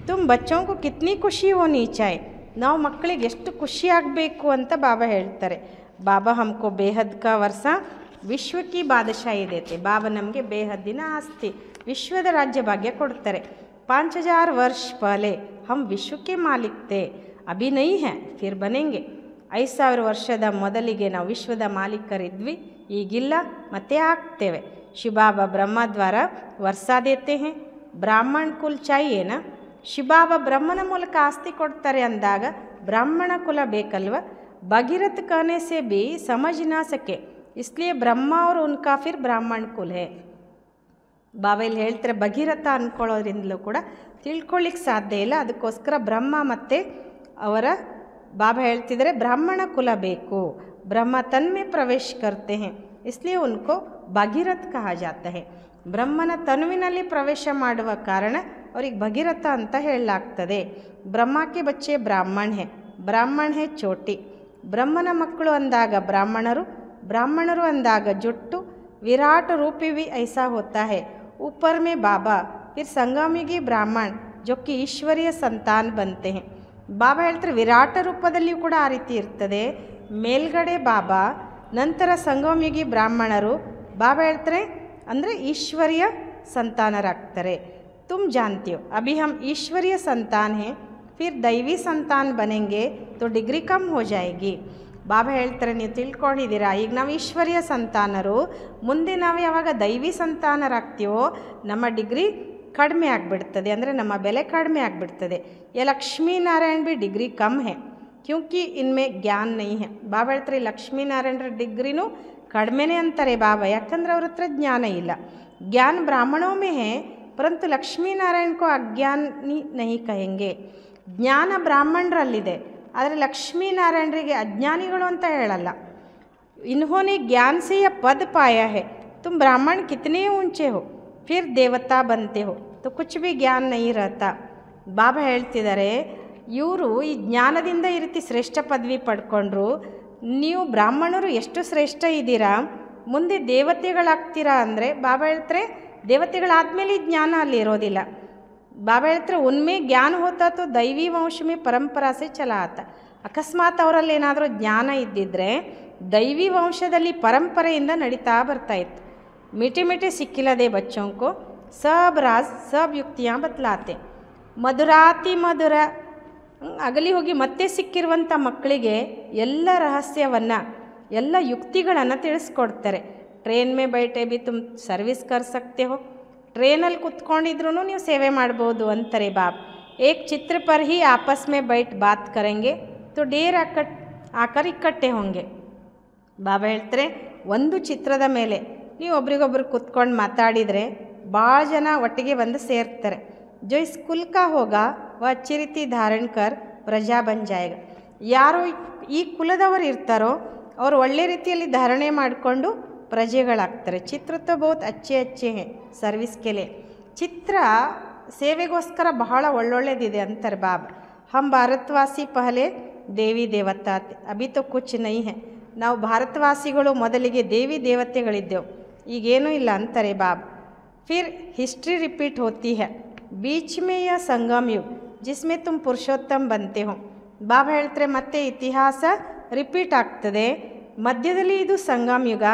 ತುಮ್ ಬಚ್ಚೋं को कितनी खुशी होनी चाहिए. ನಾವು ಮಕ್ಕಳಿಗೆ ಎಷ್ಟು ಖುಷಿಯಾಗಬೇಕು ಅಂತ ಬಾಬಾ ಹೇಳ್ತಾರೆ. ಬಾಬಾ ಹಮ್ಕೋ ಬೇಹದ್ ಕಾ ವರ್ಷ ವಿಶ್ವ ಕಿ ಬಾದಶಾಹಿ ದೇತೆ. ಬಾಬಾ ನಮಗೆ ಬೇಹದ್ದಿನ ಆಸ್ತಿ, ವಿಶ್ವದ ರಾಜ್ಯ ಭಾಗ್ಯ ಕೊಡ್ತಾರೆ. 5000 ವರ್ಷ ಪಹಲೆ ಹಮ್ ವಿಶ್ವಕ್ಕೆ ಮಾಲಿಕ್ ಥೇ, ಅಭಿ ನಹೀ ಹೈ ಫಿರ್ ಬನೆಂಗೆ. 5000 ವರ್ಷದ ಮೊದಲಿಗೆ ನಾವು ವಿಶ್ವದ ಮಾಲೀಕರಿದ್ವಿ, ಈಗಿಲ್ಲ, ಮತ್ತೆ ಆಗ್ತೇವೆ. ಶಿವಬಾಬಾ ಬ್ರಹ್ಮ ದ್ವಾರ ವರ್ಷ ದೇತೆ ಹೇ, ಬ್ರಾಹ್ಮಣ ಕುಲ್ ಚಾಹಿಯೇನಾ. ಶಿವಬಾಬಾ ಬ್ರಹ್ಮನ ಮೂಲಕ ಆಸ್ತಿ ಕೊಡ್ತಾರೆ ಅಂದಾಗ ಬ್ರಾಹ್ಮಣ ಕುಲ ಬೇಕಲ್ವ. ಭಗೀರಥ कहने से भी समझ ना सके, इसलिए ब्रह्मा और उनका फिर ब्राह्मण कुल है. ಬಾಬಾ ಇಲ್ಲಿ ಹೇಳ್ತಾರೆ ಭಗೀರಥ ಅಂದ್ಕೊಳ್ಳೋದ್ರಿಂದಲೂ ಕೂಡ ತಿಳ್ಕೊಳ್ಳಿಕ್ಕೆ ಸಾಧ್ಯ ಇಲ್ಲ. ಅದಕ್ಕೋಸ್ಕರ ಬ್ರಹ್ಮ ಮತ್ತು ಅವರ ಬಾಬಾ ಹೇಳ್ತಿದ್ದಾರೆ ಬ್ರಾಹ್ಮಣ ಕುಲ ಬೇಕು. ಬ್ರಹ್ಮ ತನ್ಮೆ ಪ್ರವೇಶ ಕರ್ತೆ ಹೇ, ಇಸ್ಲಿಯೇ ಉನ್ಕೋ ಭಗೀರಥ ಕಹಾ ಜಾತಾ ಹೇ. ಬ್ರಹ್ಮನ ತನುವಿನಲ್ಲಿ ಪ್ರವೇಶ ಮಾಡುವ ಕಾರಣ ಅವ್ರಿಗೆ ಭಗೀರಥ ಅಂತ ಹೇಳಲಾಗ್ತದೆ. ಬ್ರಹ್ಮಕ್ಕೆ ಬಚ್ಚೆ ಬ್ರಾಹ್ಮಣ ಹೇ, ಬ್ರಾಹ್ಮಣ ಹೇ ಚೋಟಿ. ಬ್ರಹ್ಮನ ಮಕ್ಕಳು ಅಂದಾಗ ಬ್ರಾಹ್ಮಣರು, ಬ್ರಾಹ್ಮಣರು ಅಂದಾಗ ಜುಟ್ಟು. ವಿರಾಟ್ ರೂಪಿ भी ऐसा होता है. ऊपर में बाबा, फिर संगमयुगी ब्राह्मण जो कि ईश्वरीय संतान बनते हैं. ಬಾಬಾ ಹೇಳ್ತಾರೆ ವಿರಾಟ ರೂಪದಲ್ಲಿಯೂ ಕೂಡ ಆ ರೀತಿ ಇರ್ತದೆ. ಮೇಲ್ಗಡೆ ಬಾಬಾ, ನಂತರ ಸಂಗಮಯುಗಿ ಬ್ರಾಹ್ಮಣರು. ಬಾಬಾ ಹೇಳ್ತಾರೆ ಅಂದರೆ ಈಶ್ವರ್ಯ ಸಂತಾನರಾಗ್ತಾರೆ. तुम जानते हो अभी हम ईश्वरीय संतान हैं, फिर दैवी संतान बनेंगे तो डिग्री कम हो जाएगी. ಬಾಬಾ ಹೇಳ್ತಾರೆ ನೀವು ತಿಳ್ಕೊಂಡಿದ್ದೀರಾ, ಈಗ ನಾವು ಈಶ್ವರ್ಯ ಸಂತಾನರು, ಮುಂದೆ ನಾವು ಯಾವಾಗ ದೈವಿ ಸಂತಾನರಾಗ್ತೀವೋ ನಮ್ಮ ಡಿಗ್ರಿ ಕಡಿಮೆ ಆಗಿಬಿಡ್ತದೆ, ಅಂದರೆ ನಮ್ಮ ಬೆಲೆ ಕಡಿಮೆ ಆಗಿಬಿಡ್ತದೆ. ये लक्ष्मी नारायण भी डिग्री कम है क्योंकि इनमें ज्ञान नहीं है. ಬಾಬಾ ಹೇಳ್ತಾರೆ ಲಕ್ಷ್ಮೀ ನಾರಾಯಣರ ಡಿಗ್ರಿನೂ ಕಡಿಮೆನೇ ಅಂತಾರೆ ಬಾಬಾ, ಯಾಕಂದರೆ ಅವ್ರ ಹತ್ರ ಜ್ಞಾನ ಇಲ್ಲ. ज्ञान ब्राह्मणों में है परंतु लक्ष्मी नारायण को अज्ञानी नहीं कहेंगे. ಜ್ಞಾನ ಬ್ರಾಹ್ಮಣರಲ್ಲಿದೆ, ಆದರೆ ಲಕ್ಷ್ಮೀನಾರಾಯಣರಿಗೆ ಅಜ್ಞಾನಿಗಳು ಅಂತ ಹೇಳಲ್ಲ. इन्होंने ज्ञान से यह पद पाया है, तुम ब्राह्मण कितने ऊंचे हो फिर देवता बनते हो तो कुछ भी ज्ञान नहीं रहता. ಬಾಬಾ ಹೇಳ್ತಿದ್ದಾರೆ ಇವರು ಈ ಜ್ಞಾನದಿಂದ ಈ ರೀತಿ ಶ್ರೇಷ್ಠ ಪದವಿ ಪಡ್ಕೊಂಡ್ರು, ನೀವು ಬ್ರಾಹ್ಮಣರು ಎಷ್ಟು ಶ್ರೇಷ್ಠ ಇದ್ದೀರಾ, ಮುಂದೆ ದೇವತೆಗಳಾಗ್ತೀರಾ. ಅಂದರೆ ಬಾಬಾ ಹೇಳ್ತಾರೆ ದೇವತೆಗಳಾದಮೇಲೆ ಈ ಜ್ಞಾನ ಅಲ್ಲಿ ಇರೋದಿಲ್ಲ. ಬಾಬಾ ಹೇಳ್ತಾರೆ ಉನ್ಮೇ ಜ್ಞಾನ ಹೋತಾ ತೋ ದೈವಿ ವಂಶ ಮೇ ಪರಂಪರಾ ಸೆ ಚಲಾ ಆತ. ಅಕಸ್ಮಾತ್ ಅವರಲ್ಲಿ ಏನಾದರೂ ಜ್ಞಾನ ಇದ್ದಿದ್ದರೆ ದೈವಿ ವಂಶದಲ್ಲಿ ಪರಂಪರೆಯಿಂದ ನಡೀತಾ ಬರ್ತಾಯಿತ್ತು. मीठे मीठे सिक्खिलदे बच्चों को सब राज सब युक्तियाँ बतलाते. ಮಧುರಾತಿ ಮಧುರ ಅಗಲಿ ಹೋಗಿ ಮತ್ತೆ ಸಿಕ್ಕಿರುವಂಥ ಮಕ್ಕಳಿಗೆ ಎಲ್ಲ ರಹಸ್ಯವನ್ನು, ಎಲ್ಲ ಯುಕ್ತಿಗಳನ್ನು ತಿಳಿಸ್ಕೊಡ್ತಾರೆ. ಟ್ರೈನ್ ಮೇ ಬೈಟೆ ಬಿ ತುಮ್ ಸರ್ವಿಸ್ ಕರ್ ಸಕ್ತೆ ಹೋ, ಟ್ರೈನಲ್ಲಿ ಕುತ್ಕೊಂಡಿದ್ರೂ ನೀವು ಸೇವೆ ಮಾಡ್ಬೋದು ಅಂತಾರೆ ಬಾಬ್. ಏಕ್ ಚಿತ್ರ ಪರ್ ಹಿ ಆಪಸ್ ಮೇ ಬೈಟ್ ಬಾತ್ ಕರೆಂಗೆ ತೋ ಡೇರ್ ಆಕರ್ ಇಕ್ಕಟ್ಟೆ ಹೋಂಗೆ. ಬಾಬಾ ಹೇಳ್ತಾರೆ ಒಂದು ಚಿತ್ರದ ಮೇಲೆ ನೀವು ಒಬ್ರಿಗೊಬ್ರು ಕುತ್ಕೊಂಡು ಮಾತಾಡಿದರೆ ಭಾಳ ಜನ ಒಟ್ಟಿಗೆ ಬಂದು ಸೇರ್ತಾರೆ. जो इस कुल का होगा वह अच्छी रीति धारण कर प्रजा बन जाएगा. ಯಾರು ಈ ಕುಲದವರು ಇರ್ತಾರೋ ಅವರು ಒಳ್ಳೆ ರೀತಿಯಲ್ಲಿ ಧಾರಣೆ ಮಾಡಿಕೊಂಡು ಪ್ರಜೆಗಳಾಗ್ತಾರೆ. ಚಿತ್ರ ತೋ ಬಹುತ್ ಅಚ್ಚೆ ಅಚ್ಚೆ ಹೇ ಸರ್ವಿಸ್ ಕೆಲೆ. ಚಿತ್ರ ಸೇವೆಗೋಸ್ಕರ ಬಹಳ ಒಳ್ಳೊಳ್ಳೆದಿದೆ ಅಂತಾರೆ ಬಾಬಾ. ಹಮ್ ಭಾರತವಾಸಿ ಪಹಲೆ ದೇವಿ ದೇವತಾ ಅಭಿ ತೋ ಕುಚ್ ನೈ ಹೇ. ನಾವು ಭಾರತವಾಸಿಗಳು ಮೊದಲಿಗೆ ದೇವಿ ದೇವತೆಗಳಿದ್ದೆವು, ಈಗೇನೂ ಇಲ್ಲ ಅಂತಾರೆ ಬಾಬಾ. ಫಿರ್ ಹಿಸ್ಟ್ರಿ ರಿಪೀಟ್ ಹೋತಿ ಹೇ, बीच में यह संगम युग जिसमें तुम पुरुषोत्तम बनते हो. ಬಾಬಾ ಹೇಳ್ತಾರೆ ಮತ್ತೆ ಇತಿಹಾಸ ರಿಪೀಟ್ ಆಗ್ತದೆ, ಮಧ್ಯದಲ್ಲಿ ಇದು ಸಂಗಮ ಯುಗ,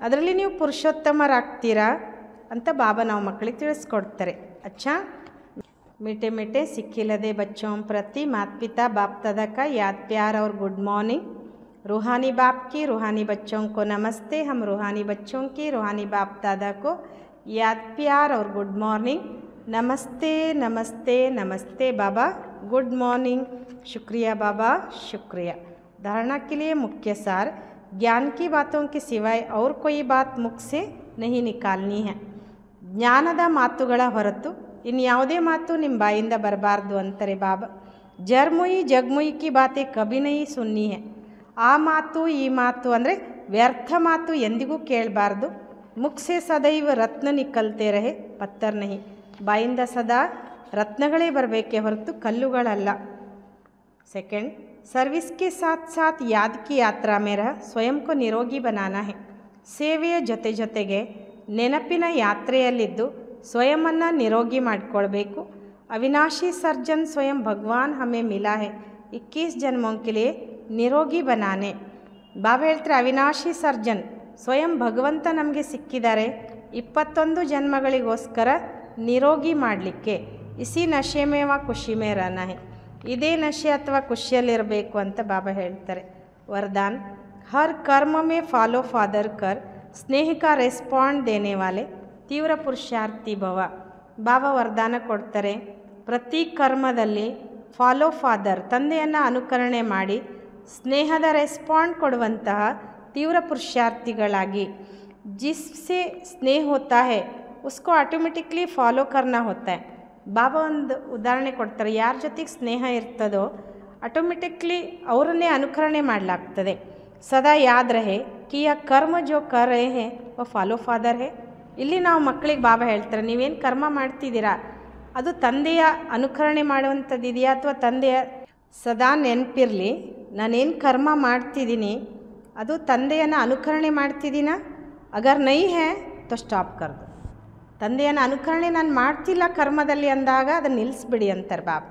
ಅದರಲ್ಲಿ ನೀವು ಪುರುಷೋತ್ತಮರಾಗ್ತೀರಾ ಅಂತ ಬಾಬಾ ನಾವು ಮಕ್ಕಳಿಗೆ ತಿಳಿಸ್ಕೊಡ್ತಾರೆ. ಅಚ್ಚಾ मीठे मीठे सिक्खिलदे बच्चों प्रति माता पिता बाप दादा का याद प्यार और गुड मॉर्निंग. रूहानी बाप की रूहानी बच्चों को नमस्ते. हम रूहानी बच्चों की रूहानी बाप दादा को याद प्यार और गुड मॉर्निंग. नमस्ते नमस्ते नमस्ते बाबा, गुड मॉर्निंग. शुक्रिया बाबा, शुक्रिया. धारणा के लिए मुख्य सार, ज्ञान की बातों के सिवाय और कोई बात मुख से नहीं निकालनी है. ಜ್ಞಾನದ ಮಾತುಗಳ ಹೊರತು ಇನ್ಯಾವುದೇ ಮಾತು ನಿಮ್ಮ ಬಾಯಿಂದ ಬರಬಾರ್ದು ಅಂತಾರೆ ಬಾಬಾ. ಜರ್ಮುಯಿ ಜಗ್ಮುಯಿ ಕಿ ಬಾತೆ ಕಭಿ ನಹಿ ಸುನ್ನಿ ಹೇ. ಆ ಮಾತು ಈ ಮಾತು ಅಂದರೆ ವ್ಯರ್ಥ ಮಾತು ಎಂದಿಗೂ ಕೇಳಬಾರ್ದು. ಮುಖ ಸೆ ಸದೈವ ರತ್ನ ನಿಕಲ್ತೆ ರಹೆ ಪತ್ತರ್ ನಹಿ. ಬಾಯಿಂದ ಸದಾ ರತ್ನಗಳೇ ಬರಬೇಕೇ ಹೊರತು ಕಲ್ಲುಗಳಲ್ಲ. सेकंड, सर्विस के साथ साथ याद की यात्रा में रह स्वयं को निरोगी बनाना है. ಸೇವೆಯ ಜೊತೆ ಜೊತೆಗೆ ನೆನಪಿನ ಯಾತ್ರೆಯಲ್ಲಿದ್ದು ಸ್ವಯಂವನ್ನು ನಿರೋಗಿ ಮಾಡಿಕೊಳ್ಬೇಕು. अविनाशी सर्जन स्वयं भगवान हमें मिला है 21 जन्मों के लिए निरोगी बनाने. ಬಾಬಾ ಹೇಳ್ತಾರೆ ಅವಿನಾಶಿ ಸರ್ಜನ್ ಸ್ವಯಂ ಭಗವಂತ ನಮಗೆ ಸಿಕ್ಕಿದ್ದಾರೆ 21 ಜನ್ಮಗಳಿಗೋಸ್ಕರ ನಿರೋಗಿ ಮಾಡಲಿಕ್ಕೆ. ಇಸಿ ನಶೆ ಮೇವ ಖುಷಿ ಮೇ ರಹನಾ ಹೈ, ಇದೇ ನಶೆ ಅಥವಾ ಖುಷಿಯಲ್ಲಿರಬೇಕು ಅಂತ ಬಾಬಾ ಹೇಳ್ತಾರೆ. ವರದಾನ್ ಹರ್ ಕರ್ಮ ಮೇ ಫಾಲೋ ಫಾದರ್ ಕರ್, ಸ್ನೇಹ ಕಾ ರೆಸ್ಪಾಂಡ್ ದೇನೆ ವಾಲೆ ತೀವ್ರ ಪುರುಷಾರ್ಥಿ ಭವ. ಬಾಬಾ ವರದಾನ ಕೊಡ್ತಾರೆ, ಪ್ರತಿ ಕರ್ಮದಲ್ಲಿ ಫಾಲೋ ಫಾದರ್ ತಂದೆಯನ್ನು ಅನುಕರಣೆ ಮಾಡಿ ಸ್ನೇಹದ ರೆಸ್ಪಾಂಡ್ ಕೊಡುವಂತಹ ತೀವ್ರ ಪುರುಷಾರ್ಥಿಗಳಾಗಿ. ಜಿಸ್ಸೆ ಸ್ನೇಹ ಹೋತಾ ಹೈ ಉಸ್ಕೋ ಆಟೋಮೆಟಿಕ್ಲಿ ಫಾಲೋ ಕರ್ನಾ ಹೋತಾ ಹೈ. ಬಾಬಾ ಒಂದು ಉದಾಹರಣೆ ಕೊಡ್ತಾರೆ, ಯಾರ ಜೊತೆಗೆ ಸ್ನೇಹ ಇರ್ತದೋ ಆಟೋಮೆಟಿಕ್ಲಿ ಅವರನ್ನೇ ಅನುಕರಣೆ ಮಾಡಲಾಗ್ತದೆ. ಸದಾ ಯಾದ್ ರಹೆ ಕಿ ಯಾ ಕರ್ಮ ಜೋ ಕರ್ ರಹೆ ಹೈ ವ ಫಾಲೋ ಫಾದರ್ ಹೈ. ಇಲ್ಲಿ ನಾವು ಮಕ್ಕಳಿಗೆ ಬಾಬಾ ಹೇಳ್ತಾರೆ, ನೀವೇನು ಕರ್ಮ ಮಾಡ್ತಿದ್ದೀರಾ ಅದು ತಂದೆಯ ಅನುಕರಣೆ ಮಾಡುವಂಥದ್ದಿದೆಯಾ ಅಥವಾ ತಂದೆಯ ಸದಾ ನೆನಪಿರಲಿ, ನಾನೇನು ಕರ್ಮ ಮಾಡ್ತಿದ್ದೀನಿ ಅದು ತಂದೆಯನ್ನು ಅನುಕರಣೆ ಮಾಡ್ತಿದ್ದೀನ. ಅಗರ್ ನೈ ಹೇ ತೋ ಸ್ಟಾಪ್ ಕರ್ದು. ತಂದೆಯನ್ನು ಅನುಕರಣೆ ನಾನು ಮಾಡ್ತಿಲ್ಲ ಕರ್ಮದಲ್ಲಿ ಅಂದಾಗ ಅದನ್ನು ನಿಲ್ಲಿಸ್ಬಿಡಿ ಅಂತಾರೆ ಬಾಬಾ.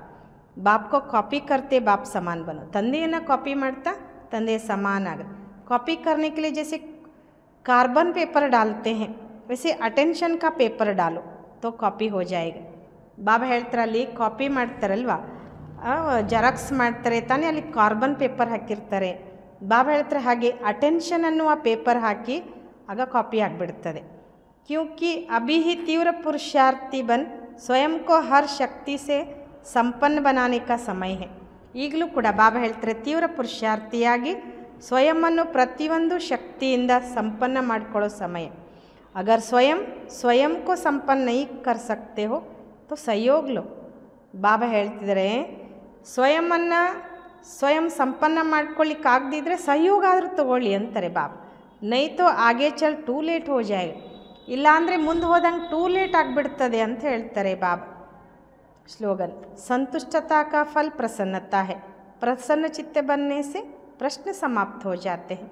ಬಾಪ್ಕೋ ಕಾಪಿ ಕರ್ತೆ ಬಾಪ್ ಸಮಾನ ಬನು. ತಂದೆಯನ್ನು ಕಾಪಿ ಮಾಡ್ತಾ ತಂದೆಯ ಸಮಾನ ಆಗುತ್ತೆ. ಕಾಪಿ करने के लिए जैसे कार्बन पेपर डालते हैं वैसे अटेंशन का पेपर डालो तो कॉपी हो जाएगा. ಬಾಬಾ ಹೇಳ್ತಾರೆ, ಅಲ್ಲಿ ಕಾಪಿ ಮಾಡ್ತಾರಲ್ವ, ಜೆರಾಕ್ಸ್ ಮಾಡ್ತಾರೆ ತಾನೇ, ಅಲ್ಲಿ ಕಾರ್ಬನ್ ಪೇಪರ್ ಹಾಕಿರ್ತಾರೆ. ಬಾಬಾ ಹೇಳ್ತಾರೆ ಹಾಗೆ ಅಟೆನ್ಷನ್ ಅನ್ನುವ ಪೇಪರ್ ಹಾಕಿ ಆಗ ಕಾಪಿ ಆಗಿಬಿಡ್ತದೆ. ಕ್ಯೂಂಕಿ ಅಭಿ ಹಿ ತೀವ್ರ ಪುರುಷಾರ್ಥಿ ಬನ್ ಸ್ವಯಂ ಕೋ ಹರ್ ಶಕ್ತಿ ಸೆ ಸಂಪನ್ನ ಬನಾನೆ ಕಾ ಸಮಯ ಹೈ. ಈಗಲೂ ಕೂಡ ಬಾಬಾ ಹೇಳ್ತಾರೆ, ತೀವ್ರ ಪುರುಷಾರ್ಥಿಯಾಗಿ ಸ್ವಯಂವನ್ನು ಪ್ರತಿಯೊಂದು ಶಕ್ತಿಯಿಂದ ಸಂಪನ್ನ ಮಾಡಿಕೊಳ್ಳೋ ಸಮಯ. ಅಗರ್ ಸ್ವಯಂ ಕೋ ಸಂಪನ್ನ ನೈ ಕರ್ ಸಕ್ತೆ ಹೋ ತೋ ಸಹಯೋಗ ಲೋ. ಬಾಬಾ ಹೇಳ್ತಿದ್ದಾರೆ, ಸ್ವಯಂ ಸಂಪನ್ನ ಮಾಡ್ಕೊಳ್ಳಿಕ್ಕಾಗದಿದ್ರೆ ಸಹಯೋಗ ಆದರೂ ತಗೊಳ್ಳಿ ಅಂತಾರೆ ಬಾಬಾ. ನೈ ತೋ ಆಗೆ ಚಲ್ ಟೂ ಲೇಟ್ ಹೋ ಜಾಯ್, ಇಲ್ಲಾಂದರೆ ಮುಂದೆ ಹೋದಂಗೆ ಟೂ ಲೇಟ್ ಆಗಿಬಿಡ್ತದೆ ಅಂತ ಹೇಳ್ತಾರೆ ಬಾಬಾ. ಸ್ಲೋಗನ್ ಸಂತುಷ್ಟತಾ ಕಾ ಫಲ್ ಪ್ರಸನ್ನತಾ ಹೈ, ಪ್ರಸನ್ನ ಚಿತ್ತ ಬನ್ನೆ ಸೆ ಪ್ರಶ್ನೆ ಸಮಾಪ್ತ ಹೋ ಜಾತೆ ಹೈ.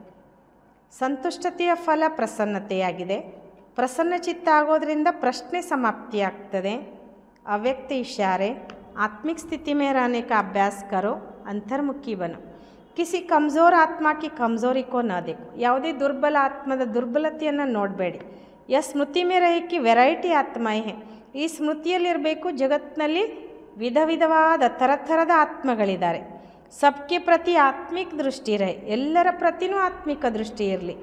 ಸಂತುಷ್ಟತೆಯ ಫಲ ಪ್ರಸನ್ನತೆಯಾಗಿದೆ. ಪ್ರಸನ್ನ ಚಿತ್ತ ಆಗೋದ್ರಿಂದ ಪ್ರಶ್ನೆ ಸಮಾಪ್ತಿಯಾಗ್ತದೆ. ಅವ್ಯಕ್ತ ಇಶಾರೆ आत्मिक स्थिति में रहने का अभ्यास करो, अंतर्मुखी बनो. किसी कमज़ोर आत्मा की कमज़ोरी को न देखो. ಯಾವುದೇ ದುರ್ಬಲ ಆತ್ಮದ ದುರ್ಬಲತೆಯನ್ನು ನೋಡಬೇಡಿ. ಯ ಸ್ಮೃತಿ ಮೇ ರಹೆ ಕಿ ವೆರೈಟಿ ಆತ್ಮಾಯೇ ಹೈ. ಈ ಸ್ಮೃತಿಯಲ್ಲಿರಬೇಕು, ಜಗತ್ತಿನಲ್ಲಿ ವಿಧ ವಿಧವಾದ ಥರದ ಆತ್ಮಗಳಿದ್ದಾರೆ. ಸಬ್ಕೆ ಪ್ರತಿ ಆತ್ಮಿಕ ದೃಷ್ಟಿ ರಹೆ, ಎಲ್ಲರ ಪ್ರತಿನೂ ಆತ್ಮಿಕ ದೃಷ್ಟಿ ಇರಲಿ.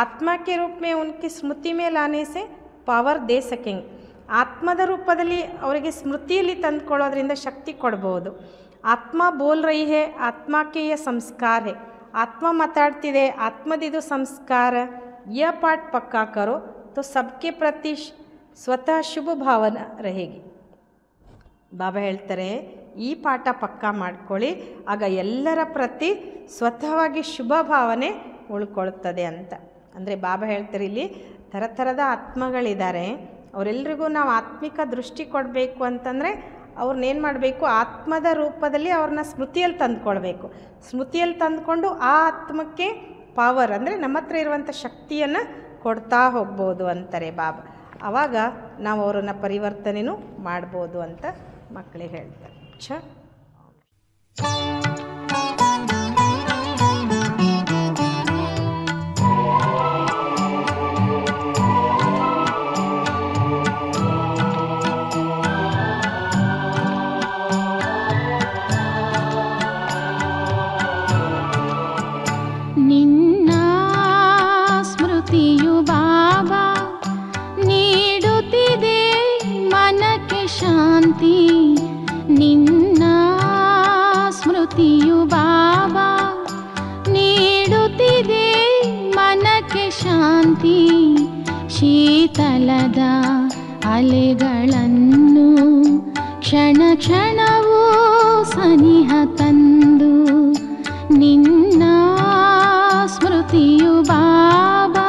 ಆತ್ಮ ಕೆ ರೂಪ ಮೇ ಉನ್ಕಿ ಸ್ಮೃತಿ ಮೇ ಲಾನೆ ಸೆ ಪವರ್ ದೇ ಸಕೆಂಗೆ. ಆತ್ಮದ ರೂಪದಲ್ಲಿ ಅವರಿಗೆ ಸ್ಮೃತಿಯಲ್ಲಿ ತಂದುಕೊಳ್ಳೋದ್ರಿಂದ ಶಕ್ತಿ ಕೊಡ್ಬೋದು. ಆತ್ಮ ಬೋಲ್ ರಹಿ ಹೇ, ಆತ್ಮಕ್ಕೆ ಯ ಸಂಸ್ಕಾರ ಹೇ. ಆತ್ಮ ಮಾತಾಡ್ತಿದೆ, ಆತ್ಮದಿದು ಸಂಸ್ಕಾರ. ಯ ಪಾಠ ಪಕ್ಕಾ ಕರೋ ತೋ ಸಬ್ಕೆ ಪ್ರತಿ ಸ್ವತಃ ಶುಭ ಭಾವನ रहेगी. ಬಾಬಾ ಹೇಳ್ತಾರೆ, ಈ ಪಾಠ ಪಕ್ಕಾ ಮಾಡ್ಕೊಳ್ಳಿ, ಆಗ ಎಲ್ಲರ ಪ್ರತಿ ಸ್ವತಃವಾಗಿ ಶುಭ ಭಾವನೆ ಉಳ್ಕೊಳ್ತದೆ ಅಂತ. ಅಂದರೆ ಬಾಬಾ ಹೇಳ್ತಾರೆ, ಇಲ್ಲಿ ಥರದ ಆತ್ಮಗಳಿದ್ದಾರೆ, ಅವರೆಲ್ಲರಿಗೂ ನಾವು ಆತ್ಮಿಕ ದೃಷ್ಟಿ ಕೊಡಬೇಕು ಅಂತಂದರೆ ಅವ್ರನ್ನೇನು ಮಾಡಬೇಕು, ಆತ್ಮದ ರೂಪದಲ್ಲಿ ಅವ್ರನ್ನ ಸ್ಮೃತಿಯಲ್ಲಿ ತಂದುಕೊಳ್ಬೇಕು. ಸ್ಮೃತಿಯಲ್ಲಿ ತಂದುಕೊಂಡು ಆ ಆತ್ಮಕ್ಕೆ ಪವರ್ ಅಂದರೆ ನಮ್ಮ ಹತ್ರ ಇರುವಂಥ ಶಕ್ತಿಯನ್ನು ಕೊಡ್ತಾ ಹೋಗ್ಬೋದು ಅಂತಾರೆ ಬಾಬಾ. ಆವಾಗ ನಾವು ಅವರನ್ನು ಪರಿವರ್ತನೆಯೂ ಮಾಡ್ಬೋದು ಅಂತ ಮಕ್ಕಳಿಗೆ ಹೇಳ್ತಾರೆ. ನಿನ್ನ ಸ್ಮೃತಿಯು ಬಾಬಾ ನೀಡುತ್ತಿದೆ ಮನಕ್ಕೆ ಶಾಂತಿ. ನಿನ್ನ ಸ್ಮೃತಿಯು ಬಾಬಾ ನೀಡುತ್ತಿದೆ ಮನಕ್ಕೆ ಶಾಂತಿ. ಶೀತಲದ ಅಲೆಗಳನ್ನು ಕ್ಷಣ ಕ್ಷಣವೂ ಸನಿಹ ತಂದು ನಿನ್ನ ಸ್ಮೃತಿಯು ಬಾಬಾ.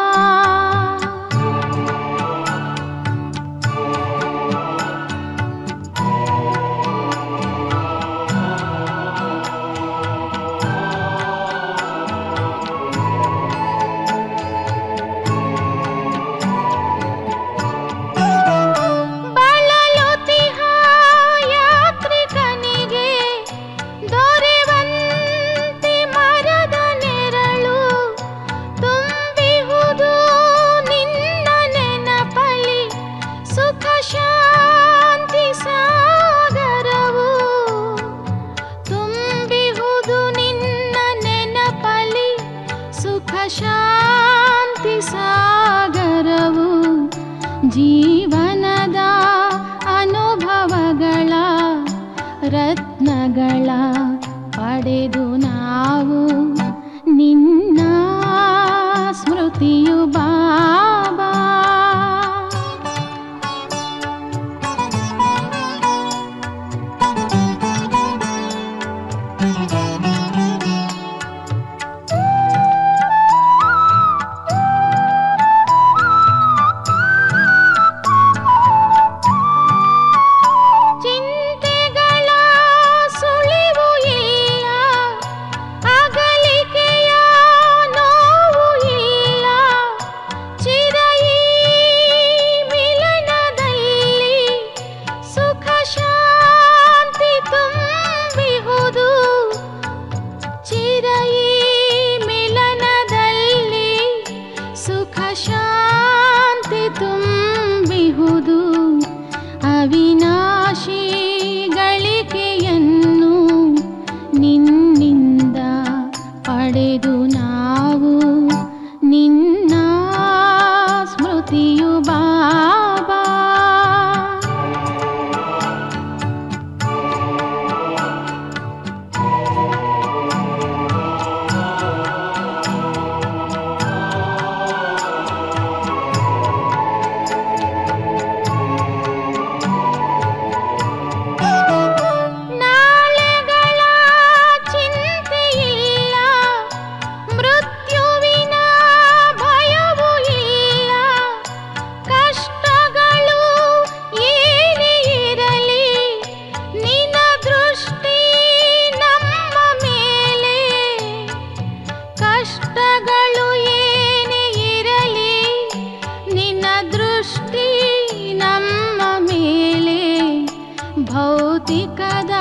ಭೌತಿಕದ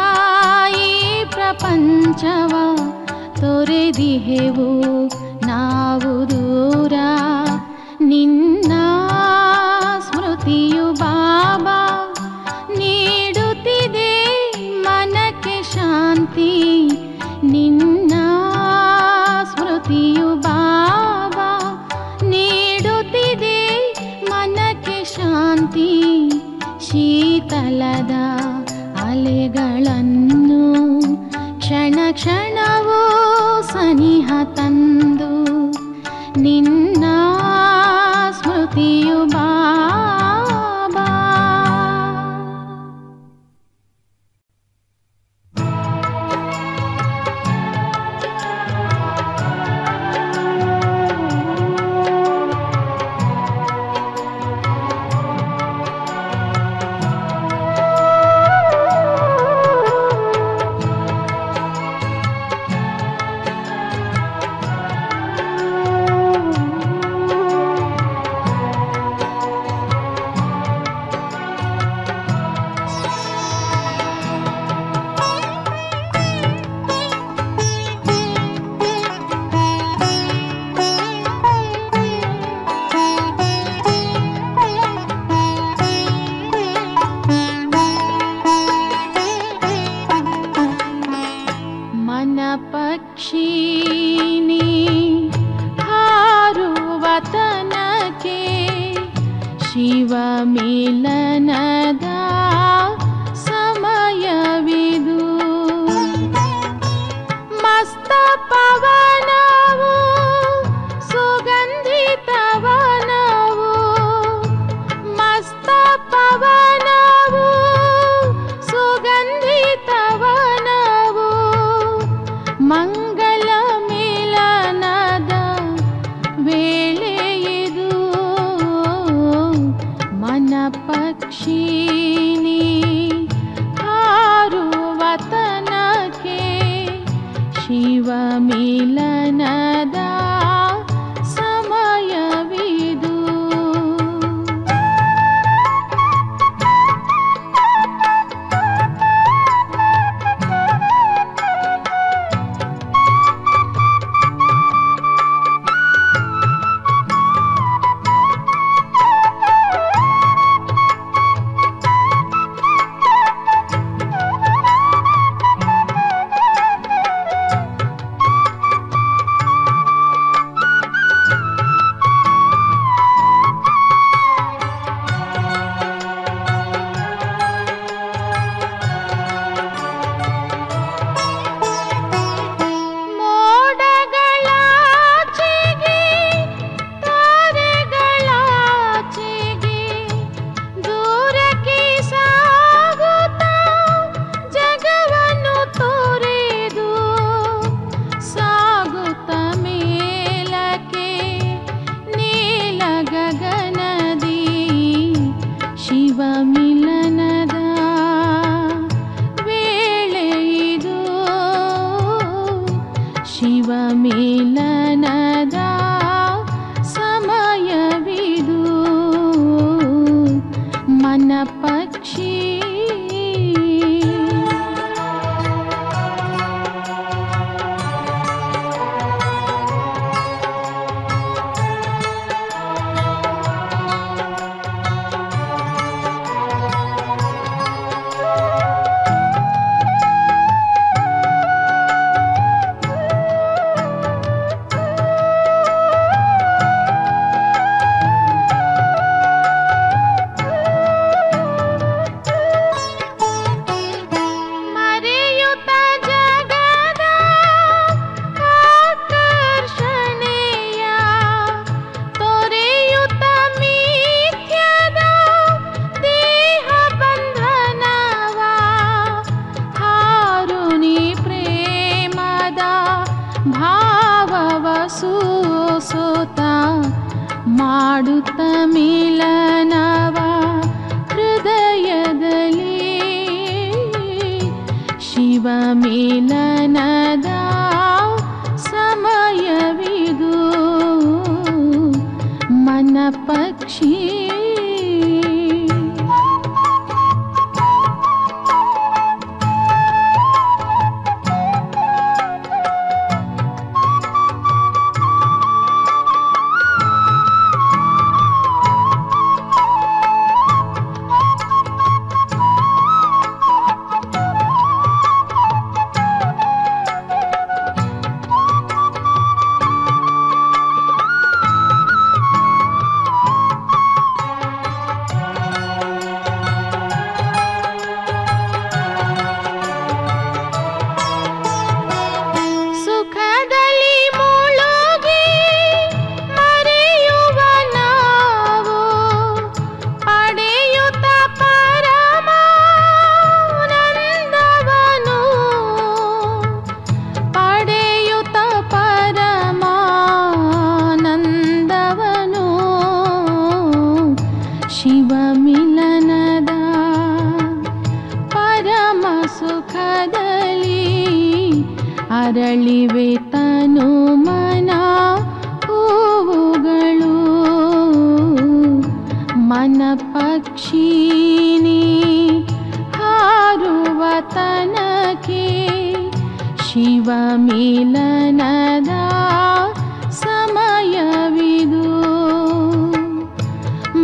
ಈ ಪ್ರಪಂಚವ ತೊರೆದಿಹೆವು ನಾವು ದೂರ. ನಿನ್ನ ಸ್ಮೃತಿಯು ಬಾಬಾ ನೀಡುತ್ತಿದೆ ಮನಕ್ಕೆ ಶಾಂತಿ. ನಿನ್ನ ಸ್ಮೃತಿಯು ಬಾಬಾ ನೀಡುತ್ತಿದೆ ಮನಕ್ಕೆ ಶಾಂತಿ. ಶೀತಲದ ಅಲೆಗಳನ್ನು ಕ್ಷಣ ಕ್ಷಣವೂ ಸನಿಹ ತಂದು ನಿನ್ನ ಸ್ಮೃತಿಯು ಬಾಬಾ. ಶಿವ ಮಿಲನದ ಸಮಯವಿದು. ಮಸ್ತ ಪವನವು ಸುಗಂಧಿತವನವು, ಮಸ್ತ ಪವನವು ಸುಗಂಧಿತವನವು, ಮಂಗಲ ಮಿಲನದ ವೇಳೆಯಿದು. ಮನ ಪಕ್ಷಿನಿ ಹಾರುವ ತನಕೆ ಶಿವ ಮಿಲನದ ಸಮಯವಿದು. ಶಿವ ಮಿಲನದ ಸಮಯವಿದು. ಮನ ಪಕ್ಷಿ ಸೋತ ಮಾಡುತ್ತ ಮಿಲನವ ಹೃದಯದಲ್ಲಿ. ಶಿವ ಮಿಲನದ ಸಮಯವಿದು. ಮನ ಪಕ್ಷಿ ಅರಳಿವೆ ತನು ಮನ ಹೂವುಗಳು ಮನ ಪಕ್ಷಿನಿ ಹಾರುವ ತನಕೆ ಶಿವ ಮಿಲನದ ಸಮಯವಿದು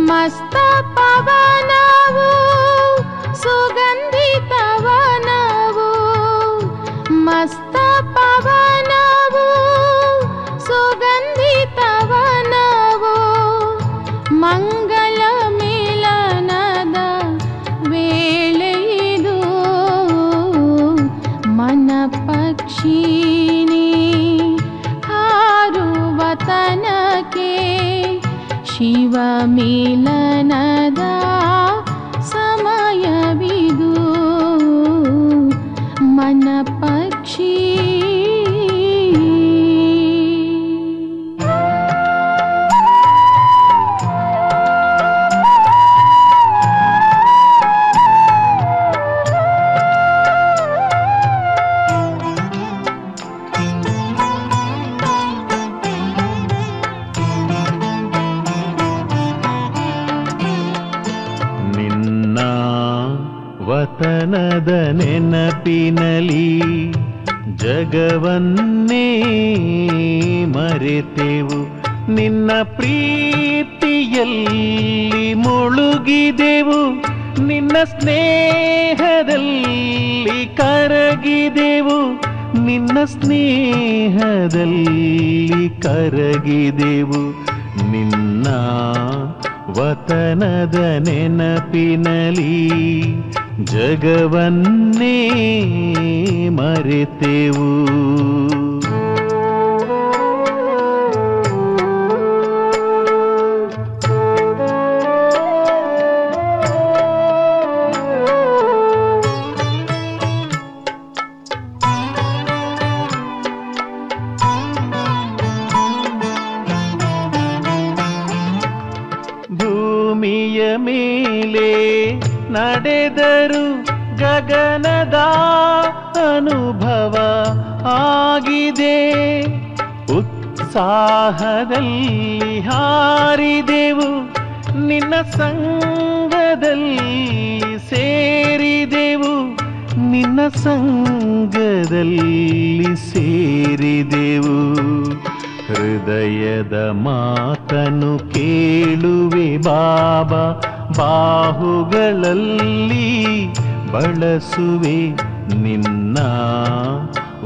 ಮಸ್ತ ಪವನವು ಸುಗಂಧಿತವನವು ಮಸ್ತ ಪವನವು ಸುಗಂಧಿತವನವು ಮಂಗಲ ಮಿಲನದ ವೇಳೆಯಿದು ಮನ ಪಕ್ಷಿನಿ ಹಾರುವ ತನಕೆ ಶಿವ ಮಿಲನದ ಸಮಯವಿದು ಮನ ಪಕ್ಷಿ ವತನದ ನೆನಪಿನಲಿ ಜಗವನ್ನೇ ಮರೆತೆವು ನಿನ್ನ ಪ್ರೀತಿಯಲ್ಲಿ ಮುಳುಗಿದೆವು ನಿನ್ನ ಸ್ನೇಹದಲ್ಲಿ ಕರಗಿದೆವು ನಿನ್ನ ಸ್ನೇಹದಲ್ಲಿ ಕರಗಿದೆವು ನಿನ್ನ ವತನದ ನೆನಪಿನಲಿ ಜಗವನ್ನೇ ಮರೆತೆವು ಭೂಮಿಯ ಮೇಲೆ ನಡೆದರು ಗಗನದ ಅನುಭವ ಆಗಿದೆ ಉತ್ಸಾಹದಲ್ಲಿ ಹಾರಿದೆವು ನಿನ್ನ ಸಂಗದಲ್ಲಿ ಸೇರಿದೆವು ನಿನ್ನ ಸಂಗದಲ್ಲಿ ಸೇರಿದೆವು ಹೃದಯದ ಮಾತನು ಕೇಳುವೆ ಬಾಬಾ ಬಾಹುಗಳಲ್ಲಿ ಬಳಸುವೆ ನಿನ್ನ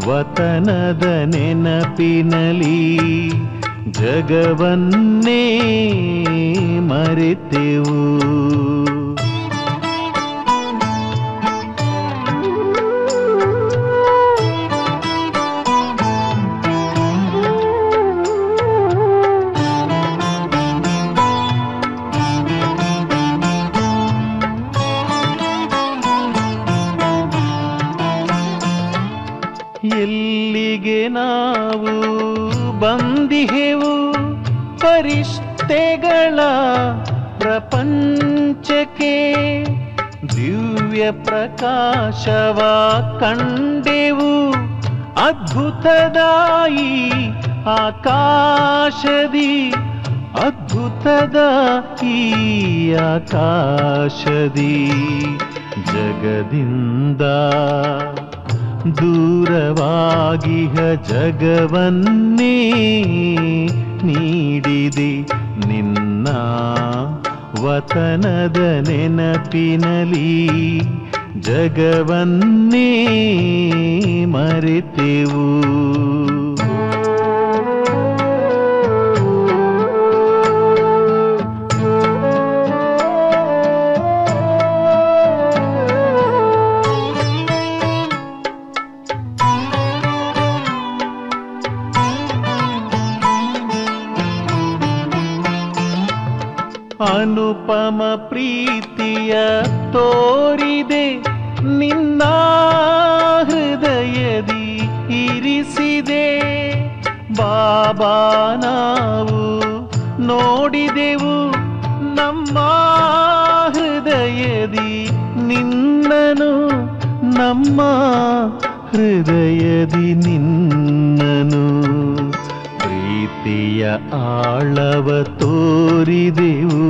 ವತನದ ನೆನಪಿನಲಿ ಜಗವನ್ನೇ ಮರೆತೆವು ಎಲ್ಲಿಗೆ ನಾವು ಬಂದಿಹೆವು ಪರಿಷ್ಠೆಗಳ ಪ್ರಪಂಚಕ್ಕೆ ದಿವ್ಯ ಪ್ರಕಾಶವ ಕಂಡೆವು ಅದ್ಭುತದಾಯಿ ಆಕಾಶದಿ ಅದ್ಭುತದ ಈ ಆಕಾಶದಿ ಜಗದಿಂದ ದೂರವಾಗಿಹ ಜಗವನ್ನೇ ನೀಡಿದೆ ನಿನ್ನ ವತನದ ನೆನಪಿನಲಿ ಜಗವನ್ನೇ ಮರೆತೆವು ಅನುಪಮ ಪ್ರೀತಿಯ ತೋರಿದೆ ನಿನ್ನ ಹೃದಯದಿ ಇರಿಸಿದೆ ಬಾಬಾ ನಾವು ನೋಡಿದೆವು ನಮ್ಮ ಹೃದಯದಿ ನಿನ್ನನು ನಮ್ಮ ಹೃದಯದಿ ನಿನ್ನನು ಪ್ರೀತಿಯ ಆಳವ ತೋರಿದೆವು,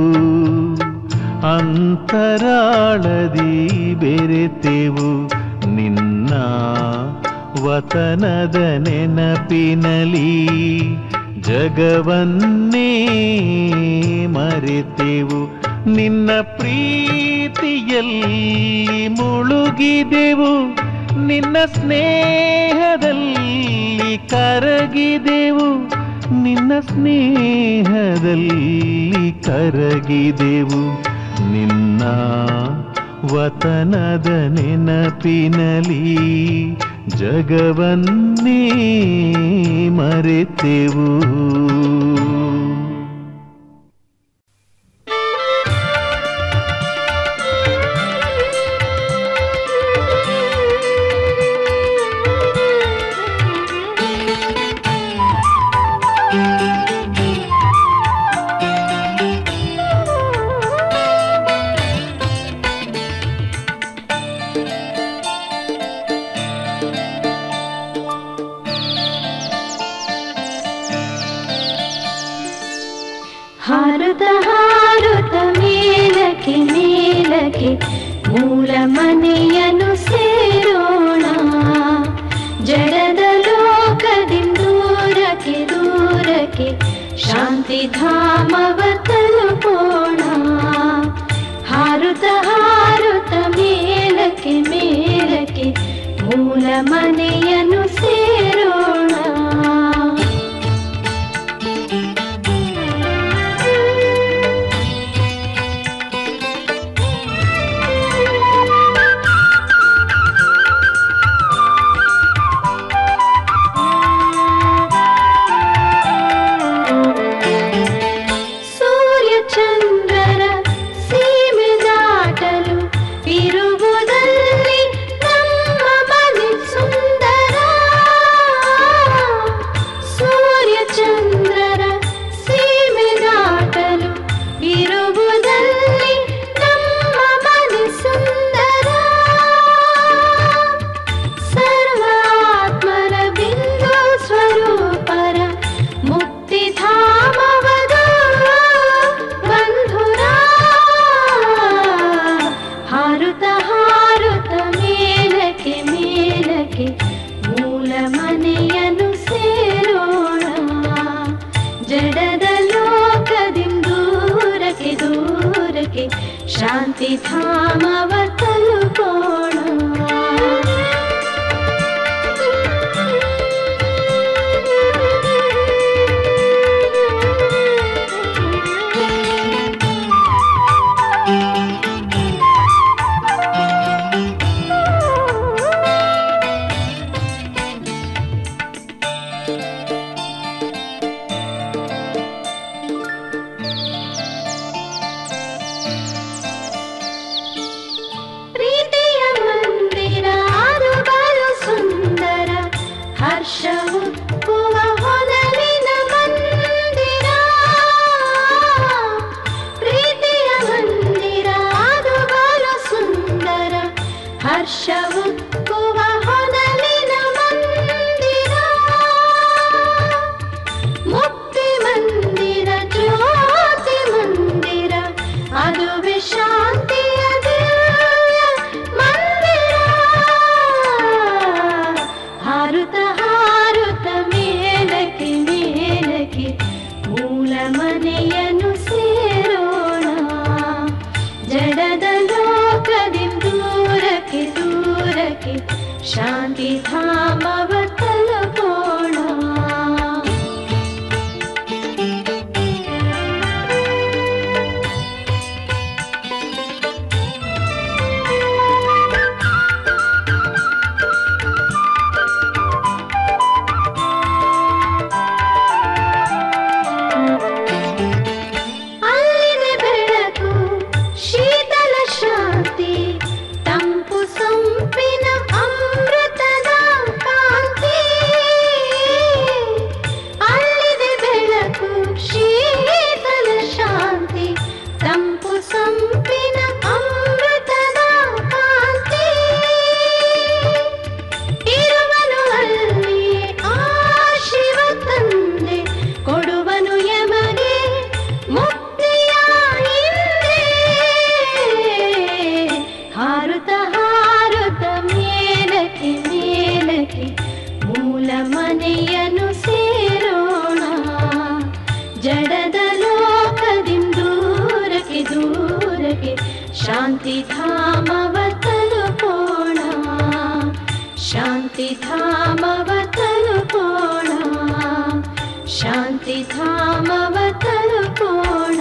ಅಂತರಾಳದಿ ಬೆರೆತೆವು ನಿನ್ನ ವತನದ ನೆನಪಿನಲಿ, ಜಗವನ್ನೇ ಮರೆತೆವು ನಿನ್ನ ಪ್ರೀತಿಯಲ್ಲಿ ಮುಳುಗಿದೆವು, ನಿನ್ನ ಸ್ನೇಹದಲ್ಲಿ ಕರಗಿದೆವು, ನಿನ್ನ ಸ್ನೇಹದಲ್ಲಿ ಕರಗಿದೆವು, ನಿನ್ನ ವತನದ ನೆನಪಿನಲಿ ಜಗವನ್ನೇ ಮರೆತೆವು. ಹಾರುತ್ತ ಹಾರುತ್ತ ಮೇಲಕ್ಕೆ ಮೇಲಕ್ಕೆ ಮೂಲ ಮನೆಯನ್ನು ಸೇರೋಣ, ಜಡದ ಲೋಕದಿಂದ ದೂರಕ್ಕೆ ದೂರಕ್ಕೆ ಶಾಂತಿ ಧಾಮವ ತಲುಪೋಣ. ಹಾರುತ್ತ ಹಾರುತ್ತ ಮೇಲಕ್ಕೆ ಮೇಲಕ್ಕೆ ಮೂಲ ಮನೆಯನ್ನು ಸೇರೋಣ. ಶಾಂತಿ ಧಾಮವ ತಲುಪೋಣ. ಶಾಂತಿ ಧಾಮವ ತಲುಪೋಣ. ಅಲ್ಲಿದೆ ಬೆಳಕು, ಶೀತಲ ಶಾಂತಿ, ತಂಪು ಸಂಪಿನ ಅಮೃತದ ಶಾಂತಿಧಾಮವ ತಲುಪೋಣ, ಶಾಂತಿಧಾಮವ ತಲುಪೋಣ, ಶಾಂತಿಧಾಮವ ತಲುಪೋಣ.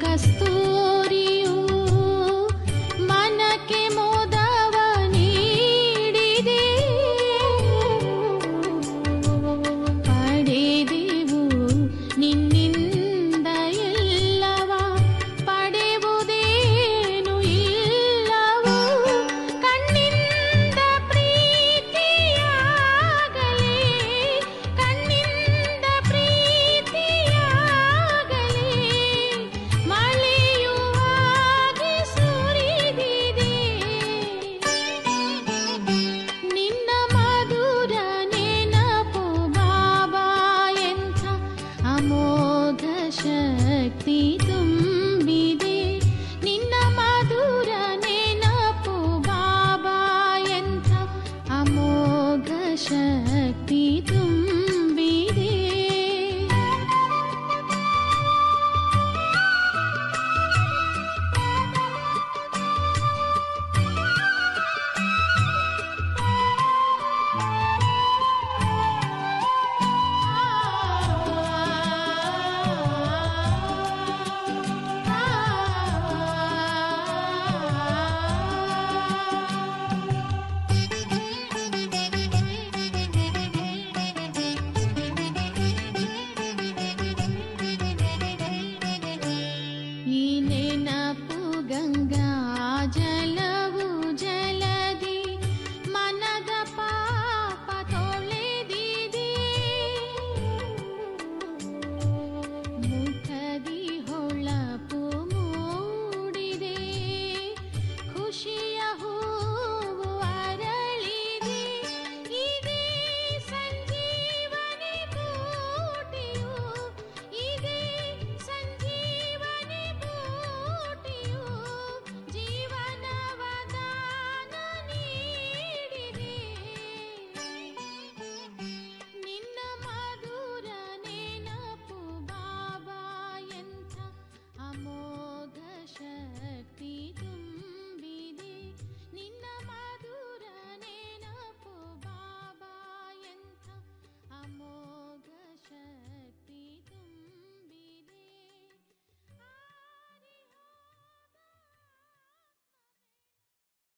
ಕಸ್ತೂರಿಯು ಮನಕ್ಕೆ